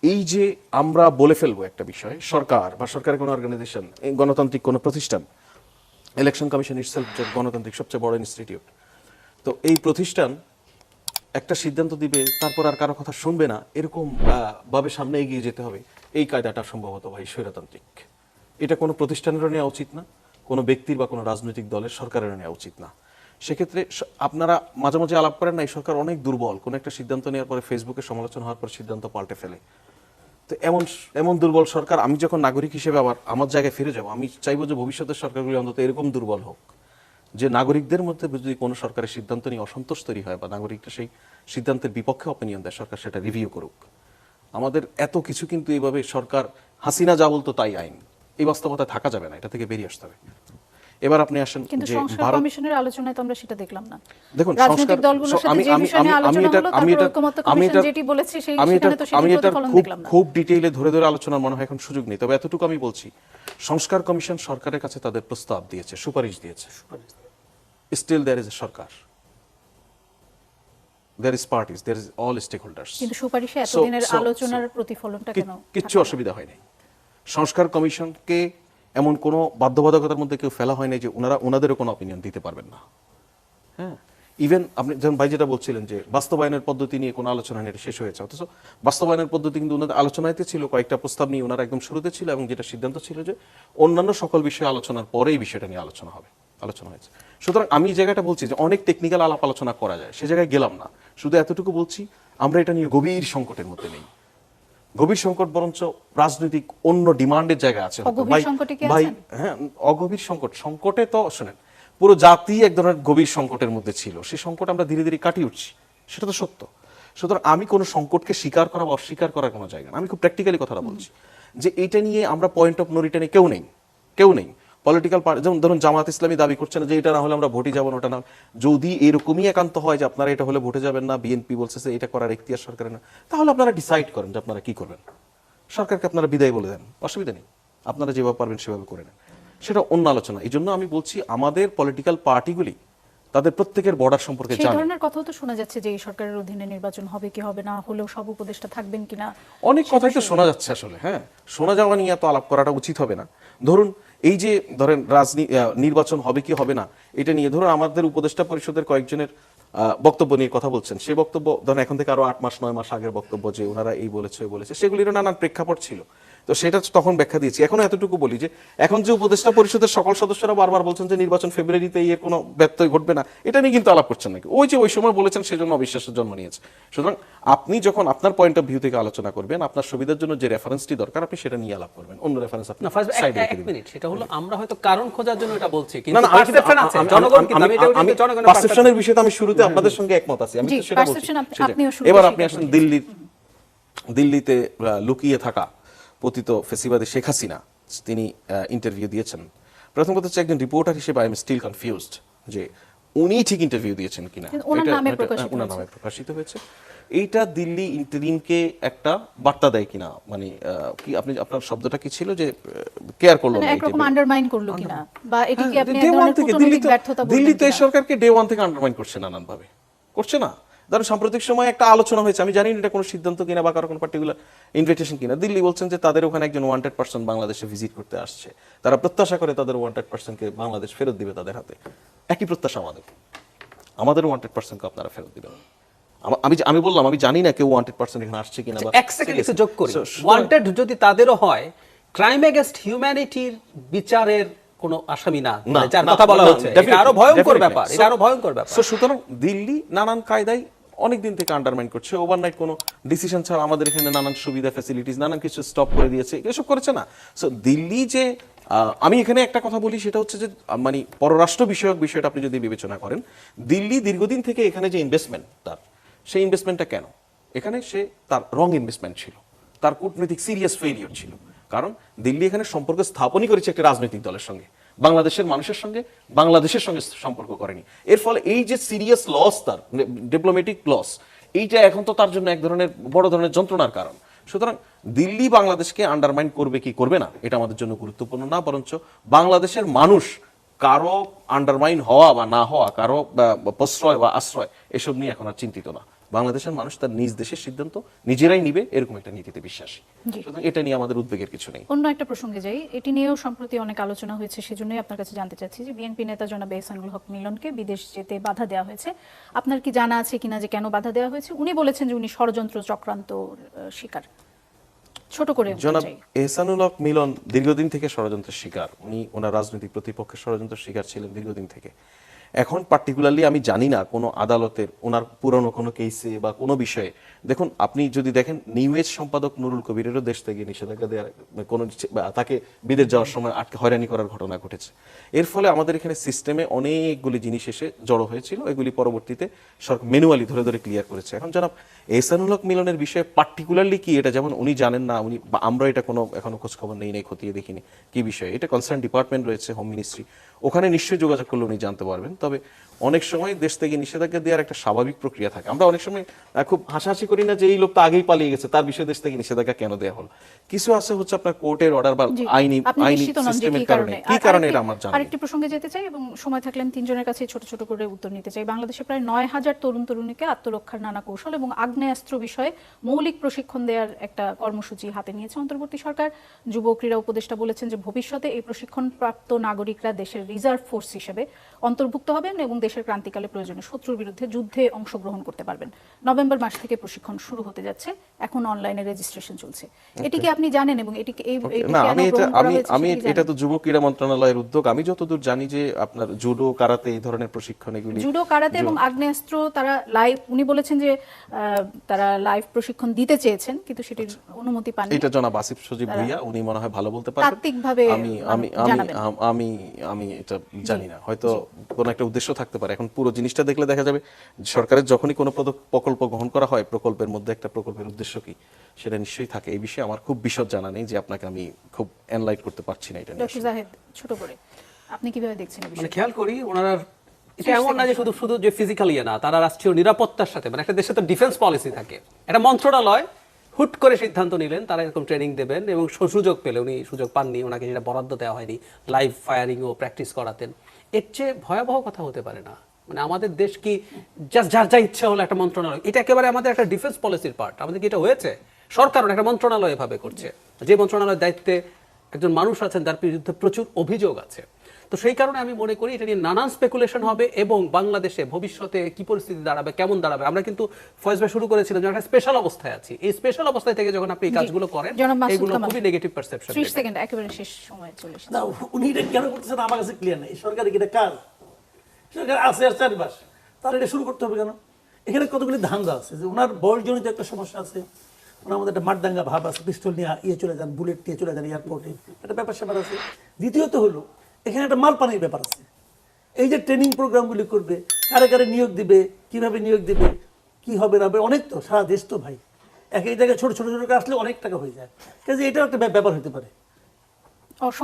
এই যে আমরা বলে ফেলবো একটা বিষয়, সরকার বা সরকারের কোনো অর্গানাইজেশন, গণতান্ত্রিক কোনো প্রতিষ্ঠান, ইলেকশন কমিশন ইটসেলফ যে গণতান্ত্রিক সবচেয়ে বড় ইনস্টিটিউট, তো এই প্রতিষ্ঠান একটা সিদ্ধান্ত দিবে তারপর আর কারো কথা শুনবে না, এরকম ভাবে সামনে এগিয়ে যেতে হবে, এই কায়দাটা সম্ভবত ভাই স্বৈরতান্ত্রিক। এটা কোনো প্রতিষ্ঠানেরও নেওয়া উচিত না, কোনো ব্যক্তির বা কোনো রাজনৈতিক দলের সরকারেরও নেওয়া উচিত না। সেক্ষেত্রে আপনারা মাঝে মাঝে আলাপ করেন না এই সরকার অনেক দুর্বল, কোনো একটা সিদ্ধান্ত নেওয়ার পরে ফেসবুকে সমালোচনা হওয়ার পর সিদ্ধান্ত পাল্টে ফেলে। তো এমন দুর্বল সরকার, আমি যখন নাগরিক হিসেবে আবার আমার জায়গায় ফিরে যাব, আমি চাইবো যে ভবিষ্যতের সরকারগুলি অন্তত এরকম দুর্বল হোক যে নাগরিকদের মধ্যে যদি কোনো সরকারের সিদ্ধান্ত নিয়ে অসন্তোষ তৈরি হয় বা নাগরিকরা সেই সিদ্ধান্তের বিপক্ষে অপিনিয়ন দেয়, সরকার সেটা রিভিউ করুক। আমাদের এত কিছু কিন্তু এইভাবে সরকার হাসিনা যা বলতো তাই আইন, এই বাস্তবতায় থাকা যাবে না, এটা থেকে বেরিয়ে আসতে হবে। এবার আপনি আসেন যে সংস্কার কমিশনের আলোচনায় তো আমরা সেটা দেখলাম না। দেখুন রাজনৈতিক দলগুলোর সাথে যে বিষয় নিয়ে আলোচনা হলো, তারপর ঐকমত্য কমিশন যেটি বলেছে সেই সেখানে তো সেটি প্রতিফলন দেখলাম না। খুব ডিটেইলে ধরে ধরে আলোচনার মনে হয় এখন সুযোগ নেই। তবে এতটুকু আমি বলছি, সংস্কার কমিশন সরকারের কাছে তাদের প্রস্তাব দিয়েছে, সুপারিশ দিয়েছে। স্টিল দেয়ার ইজ এ সরকার, there is parties, there is all stakeholders. কিন্তু সুপারিশে এতদিনের আলোচনার প্রতিফলনটা কেন? কিচ্ছু অসুবিধা হয় নাই। সংস্কার কমিশনকে এমন কোনো বাধ্যবাধকতার মধ্যে কেউ ফেলা হয় নাই যে ওনাদেরও কোনো অপিনিয়ন দিতে পারবেন না। হ্যাঁ, ইভেন আপনি যেমন ভাই যেটা বলছিলেন যে বাস্তবায়নের পদ্ধতি নিয়ে কোনো আলোচনা নেই, শেষ হয়েছে, অথচ বাস্তবায়নের পদ্ধতি কিন্তু ওনাদের আলোচনাতে ছিল, কয়েকটা প্রস্তাব নিয়ে ওনারা একদম শুরুতে ছিল, এবং যেটা সিদ্ধান্ত ছিল যে অন্যান্য সকল বিষয়ে আলোচনার পরেই বিষয়টা নিয়ে আলোচনা হয়েছে। সুতরাং আমি এই জায়গাটা বলছি যে অনেক টেকনিক্যাল আলাপ আলোচনা করা যায়, সে জায়গায় গেলাম না। শুধু এতটুকু বলছি, আমরা এটা নিয়ে গভীর সংকটের মধ্যে নেই। গভীর সংকট বরঞ্চ রাজনৈতিক অন্য ডিমান্ডের জায়গা আছে। অগভীর সংকটে কি আছেন? হ্যাঁ, অগভীর সংকটে তো শুনেন, পুরো জাতি এক ধরনের গভীর সংকটের মধ্যে ছিল। সেই সংকট আমরা ধীরে ধীরে কাটিয়ে উঠছি, সেটা তো সত্য। সুতরাং আমি কোনো সংকটকে স্বীকার করা বা অস্বীকার করার কোনো জায়গা না। আমি খুব প্র্যাকটিক্যালি কথাটা বলছি যে এটা নিয়ে আমরা পয়েন্ট অফ নো রিটার্নে কেউ নেই। পলিটিক্যাল পার্টি যেমন ধরুন জামাত ইসলামী দাবি করছে না যে এটা না হলে আমরা ভোটে যাবো না, ওটা না। যদি এরকমই একান্ত হয় যে আপনারা এটা হলে ভোটে যাবেন না, বিএনপি বলছে যে এটা করার এখতিয়ার সরকারের না, তাহলে আপনারা ডিসাইড করেন যে আপনারা কি করবেন। সরকারকে আপনারা বিদায় বলে দেন, অসুবিধা নেই, আপনারা যেভাবে পারবেন সেভাবে করে নেন, সেটা অন্য আলোচনা। এই জন্য আমি বলছি আমাদের পলিটিক্যাল পার্টিগুলি তাদের প্রত্যেকের বর্ডার সম্পর্কে সেই জানে। ধরনের কথাও তো শোনা যাচ্ছে যে এই সরকারের অধীনে নির্বাচন হবে কি হবে না, হলেও সব উপদেষ্টা থাকবেন কিনা। অনেক কথাই তো শোনা যাচ্ছে আসলে। হ্যাঁ, শোনা যাওয়া নিয়ে এত আলাপ করাটা উচিত হবে না। ধরুন এই যে ধরেন নির্বাচন হবে কি হবে না এটা নিয়ে ধরুন আমাদের উপদেষ্টা পরিষদের কয়েকজনের বক্তব্য নিয়ে কথা বলছেন। সেই বক্তব্য ধরেন এখন থেকে আরো 8 মাস 9 মাস আগের বক্তব্য, যে ওনারা এই বলেছে সেগুলিরও নানান প্রেক্ষাপট ছিল। তো সেটা তখন ব্যাখ্যা দিয়েছি। এখন এতটুকু বলি যে এখন যে উপদেষ্টা পরিষদের সকল সদস্যরা বারবার বলছেন যে নির্বাচন ফেব্রুয়ারিতে এর কোনো ব্যত্যয় ঘটবে না, এটা নিয়ে কিন্তু আলাপ করছেন নাকি। ওই যে ওই সময় বলেছেন সেজন্য অবিশ্বাসের জন্ম নিয়েছে। সুতরাং আপনি যখন আপনার পয়েন্ট অফ ভিউ থেকে আলোচনা করবেন, আপনার সুবিধার জন্য যে রেফারেন্সটি দরকার আপনি সেটা নিয়ে আলাপ করবেন, অন্য রেফারেন্স আপনি না ফার্স্ট সাইডে রেখে এক দিবেন। মিনিট, সেটা হলো আমরা হয়তো কারণ খোঁজার জন্য এটা বলছি, না কিন্তু না, পারসেপশন আছে জনগণ কি আমি এটা আমি জনগণের পারসেপশনের বিষয়ে তো আমি শুরুতে আপনাদের সঙ্গে একমত আছি, আমি জি, তো সেটা বলছি। perception সেটাই। আপনিও শুরুতে এবার স্বীকার আপনি আসেন করেছেন। দিল্লিতে লুকিয়ে থাকা পতিত ফেসিবাদী শেখ হাসিনা, তিনি ইন্টারভিউ দিয়েছেন। প্রথম কথা হচ্ছে একজন রিপোর্টার হিসেবে আই এম স্টিল কনফিউজড যে উনি ঠিক ইন্টারভিউ দিয়েছেন কিনা। কিন্তু ওনার নামে প্রকাশিত ওনার হয়েছে। নামে প্রকাশিত হয়েছে। এইটা দিল্লি ইন্টারিমকে একটা বার্তা দেয় কিনা, মানে কি আপনি আপনার শব্দটা কি ছিল যে কেয়ার করলো মানে না, একরকম আন্ডারমাইন করলো কিনা, বা এটি কি আপনি এক ডে ওয়ান ধরনের থেকে কূটনৈতিক ব্যর্থতা বলবেন দিল্লি তো এই কিনা? সরকারকে ডে ওয়ান থেকে আন্ডারমাইন করছে নানান ভাবে, করছে না। ধরুন সাম্প্রতিক সময় একটা আলোচনা হয়েছে, আমি জানি না এটা কোনো সিদ্ধান্ত কিনা বা কারো কোনো পার্টিকুলার ইনভিটেশন কিনা। দিল্লি বলছেন যে তাদের ওখানে একজন ওয়ান্টেড পার্সন বাংলাদেশে ভিজিট করতে আসছে, তারা প্রত্যাশা করে তাদের ওয়ান্টেড পার্সনকে বাংলাদেশ ফেরত দিবে তাদের হাতে। একই প্রত্যাশা আমাদের ওয়ান্টেড পার্সনকে আপনারা ফেরত দিবেন। আমি বললাম আমি জানি না কেউ ওয়ান্টেড পার্সন এখানে আসছে কিনা বা এক সেকেন্ড একটু যোগ করি। ওয়ান্টেড যদি তাদেরও হয়, ক্রাইম এগেইনস্ট হিউম্যানিটির বিচারের কোনো আসামি না, মানে যার কথা বলা হচ্ছে, এটা আরো ভয়ঙ্কর ব্যাপার, এটা আরো ভয়ঙ্কর ব্যাপার। সুতরাং দিল্লি নানান কায়দায় অনেকদিন থেকে আন্ডারমাইন করছে, ওভারনাইট কোনো ডিসিশন ছাড়া আমাদের এখানে নানান সুবিধা ফ্যাসিলিটিস নানান কিছু স্টপ করে দিয়েছে, এসব করেছে না। সো দিল্লি যে আমি এখানে একটা কথা বলি, সেটা হচ্ছে যে মানে পররাষ্ট্র বিষয়ক বিষয়টা আপনি যদি বিবেচনা করেন, দিল্লি দীর্ঘদিন থেকে এখানে যে ইনভেস্টমেন্ট তার, সেই ইনভেস্টমেন্টটা কেন এখানে, সে তার রং ইনভেস্টমেন্ট ছিল, তার কূটনৈতিক সিরিয়াস ফেলিওর ছিল। কারণ দিল্লি এখানে সম্পর্ক স্থাপনই করেছে একটা রাজনৈতিক দলের সঙ্গে, বাংলাদেশের মানুষের সঙ্গে বাংলাদেশের সঙ্গে সম্পর্ক করেনি। এর ফলে এই যে সিরিয়াস লস, তার ডিপ্লোম্যাটিক লস, এইটা এখন তো তার জন্য এক ধরনের বড় ধরনের যন্ত্রণার কারণ। সুতরাং দিল্লি বাংলাদেশকে আন্ডারমাইন করবে কি করবে না এটা আমাদের জন্য গুরুত্বপূর্ণ না, বরঞ্চ বাংলাদেশের মানুষ কারো আন্ডারমাইন হওয়া বা না হওয়া, কারো প্রশ্রয় বা আশ্রয়, এসব নিয়ে এখন আর চিন্তিত না। বাংলাদেশের মানুষ তার নিজ দেশের সিদ্ধান্ত নিজেরাই নিবে, এরকম একটা নীতিতে বিশ্বাসী। জি। সুতরাং এটা নিয়ে আমাদের উদ্বেগের কিছু নেই। অন্য একটা প্রসঙ্গে যাই, এটি নিয়েও সম্প্রতি অনেক আলোচনা হয়েছে, সেজন্যই আপনার কাছে জানতে চাচ্ছি যে বিএনপি নেতা জনাব এহসানুল হক মিলনকে বিদেশ যেতে বাধা দেওয়া হয়েছে। আপনার কি জানা আছে কিনা যে কেন বাধা দেওয়া হয়েছে? উনি বলেছেন যে উনি ষড়যন্ত্র চক্রান্ত শিকার। ছোট করে বলতে জনাব চাই। এহসানুল হক মিলন দীর্ঘদিন থেকে ষড়যন্ত্রের শিকার, উনি ওনার রাজনৈতিক প্রতিপক্ষের ষড়যন্ত্রের শিকার ছিলেন দীর্ঘদিন থেকে। এখন পার্টিকুলারলি আমি জানি না কোনো আদালতের ওনার পুরনো কোনো কেসে বা কোনো বিষয়ে, দেখুন আপনি যদি দেখেন নিউ এজ সম্পাদক নুরুল কবিরেরও দেশ থেকে নিষেধাজ্ঞা দেওয়ার কোনো, তাকে বিদেশ যাওয়ার সময় আটকে হয়রানি করার ঘটনা ঘটেছে। এর ফলে আমাদের এখানে সিস্টেমে অনেকগুলি জিনিস এসে জড়ো হয়েছিল, এগুলি পরবর্তীতে সরকার ম্যানুয়ালি ধরে ধরে ক্লিয়ার করেছে। এখন জনাব এহসানুল হক মিলনের বিষয়ে পার্টিকুলারলি কি, এটা যেমন উনি জানেন না, উনি বা আমরা এটা কোনো এখনো খোঁজ খবর নেই খতিয়ে দেখিনি কি বিষয়ে, এটা কনসার্ন ডিপার্টমেন্ট রয়েছে হোম মিনিস্ট্রি, ওখানে নিশ্চয়ই যোগাযোগ করলে উনি জানতে পারবেন। তবে অনেক সময় দেশ থেকে নিষেধাজ্ঞা দেওয়ার একটা স্বাভাবিক প্রক্রিয়া থাকে। আমরা অনেক সময় খুব হাসাহাসি করি না যে এই লোক তো আগেই পালিয়ে গেছে, তার বিষয়ে দেশ থেকে নিষেধাজ্ঞা কেন দেওয়া হলো। কিছু আছে হচ্ছে আপনার কোর্টের অর্ডার বা জি, আইনি আপনি নিশ্চিত নন যে সিস্টেমের কি কারণে, কারণে। কি কারণে এটা আমার জানা নেই। আরেকটি প্রসঙ্গে যেতে চাই এবং সময় থাকলে আমি তিনজনের কাছে ছোট ছোট করে উত্তর নিতে চাই। বাংলাদেশে প্রায় 9,000 তরুণ তরুণীকে আত্মরক্ষার নানা কৌশল এবং আগ্নেয়াস্ত্র বিষয়ে মৌলিক প্রশিক্ষণ দেওয়ার একটা কর্মসূচি হাতে নিয়েছে অন্তর্বর্তী সরকার। যুব ক্রীড়া উপদেষ্টা বলেছেন যে ভবিষ্যতে এই প্রশিক্ষণপ্রাপ্ত নাগরিকরা দেশের রিজার্ভ ফোর্স হিসেবে অন্তর্ভুক্ত হবেন এবং দেশের ক্রান্তিকালে প্রয়োজনে শত্রুর বিরুদ্ধে যুদ্ধে অংশগ্রহণ করতে পারবেন। নভেম্বর মাস থেকে প্রশিক্ষণ শুরু হতে যাচ্ছে, এখন অনলাইনে রেজিস্ট্রেশন চলছে। এটি কি আপনি জানেন এবং এটি না, আমি এটা তো যুব ক্রীড়া মন্ত্রণালয়ের উদ্যোগ। আমি যতদূর জানি যে আপনার জুডো, কারাতে এই ধরনের প্রশিক্ষণ এগুলি জুডো, কারাতে এবং আগ্নেয়াস্ত্র তারা লাইভ, উনি বলেছেন যে তারা লাইভ প্রশিক্ষণ দিতে চেয়েছেন কিন্তু সেটির অনুমতি পাননি। এটা জনাব আসিফ সজীব ভুইয়া, উনি মনে হয় ভালো বলতে পারবেন। তাত্ত্বিকভাবে আমি আমি আমি আমি এটা জানি না, হয়তো কোনো একটা উদ্দেশ্য থাকতে পারে। এখন পুরো জিনিসটা দেখলে দেখা যাবে সরকারের যখনই কোনো প্রকল্প গ্রহণ করা হয়, প্রকল্পের মধ্যে একটা প্রকল্পের উদ্দেশ্য কি সেটা নিশ্চয়ই থাকে। এই বিষয়ে আমার খুব বিশদ জানা নেই, যে আপনাকে আমি খুব এনলাইট করতে পারছি না এটা নিয়ে। ডক্টর জাহেদ, ছোট করে আপনি কিভাবে দেখছেন এই মানে বিষয়টা? খেয়াল করি ওনারা এটা এমন না যে শুধু শুধু যে ফিজিক্যাল ইয়ে না, তারা রাষ্ট্রীয় নিরাপত্তার সাথে, মানে একটা দেশে তো ডিফেন্স পলিসি থাকে, একটা মন্ত্রণালয় হুট করে সিদ্ধান্ত নিলেন তারা এরকম ট্রেনিং দেবেন এবং সুযোগ পেলে, উনি সুযোগ পাননি, ওনাকে যেটা বরাদ্দ দেওয়া হয়নি, লাইভ ফায়ারিং ও প্র্যাকটিস করাতেন। এর চেয়ে ভয়াবহ কথা হতে পারে না। মানে আমাদের দেশ কি জাস্ট যার যা ইচ্ছা হলো একটা মন্ত্রণালয়, এটা একেবারে আমাদের একটা ডিফেন্স পলিসির পার্ট। আমাদের কি এটা হয়েছে? সরকার একটা মন্ত্রণালয় এভাবে করছে, যে মন্ত্রণালয়ের দায়িত্বে একজন মানুষ আছেন যার বিরুদ্ধে প্রচুর অভিযোগ আছে। তো সেই কারণে আমি মনে করি এটা নিয়ে নানান স্পেকুলেশন হবে এবং বাংলাদেশে ভবিষ্যতে কি পরিস্থিতি দাঁড়াবে, কেমন দাঁড়াবে। আমরা কিন্তু ফয়েজ ভাই শুরু করেছিলাম যে একটা স্পেশাল অবস্থায় আছি, এই স্পেশাল অবস্থায় থেকে যখন আপনি এই কাজগুলো করেন জনাব মাসুদ এগুলো কামাল, খুবই নেগেটিভ পারসেপশন। 30 সেকেন্ড, একেবারে শেষ সময় চলে এসেছে। না, উনি এটা কেন করতেছেন আমার কাছে ক্লিয়ার নেই। সরকারের কি এটা কাজ? সরকার আছে আর 4 মাস, তার এটা শুরু করতে হবে কেন? এখানে কতগুলি ধান্দা আছে, যে ওনার বয়সজনিত একটা সমস্যা আছে, ওনার মধ্যে একটা মারদাঙ্গা ভাব আছে, পিস্তল নিয়ে চলে যান, বুলেট নিয়ে চলে যান এয়ারপোর্টে, একটা ব্যাপার স্যাপার আছে। দ্বিতীয়ত হলো এখানে একটা মাল পানির ব্যাপার আছে। এই যে ট্রেনিং প্রোগ্রামগুলি করবে, কারে কারে নিয়োগ দিবে, কিভাবে নিয়োগ দিবে, কি হবে না হবে, অনেক তো সারা দেশ তো ভাই, এক এক জায়গায় ছোট ছোট ছোট আসলে অনেক টাকা হয়ে যায়। কাজে এটাও একটা ব্যাপার হতে পারে।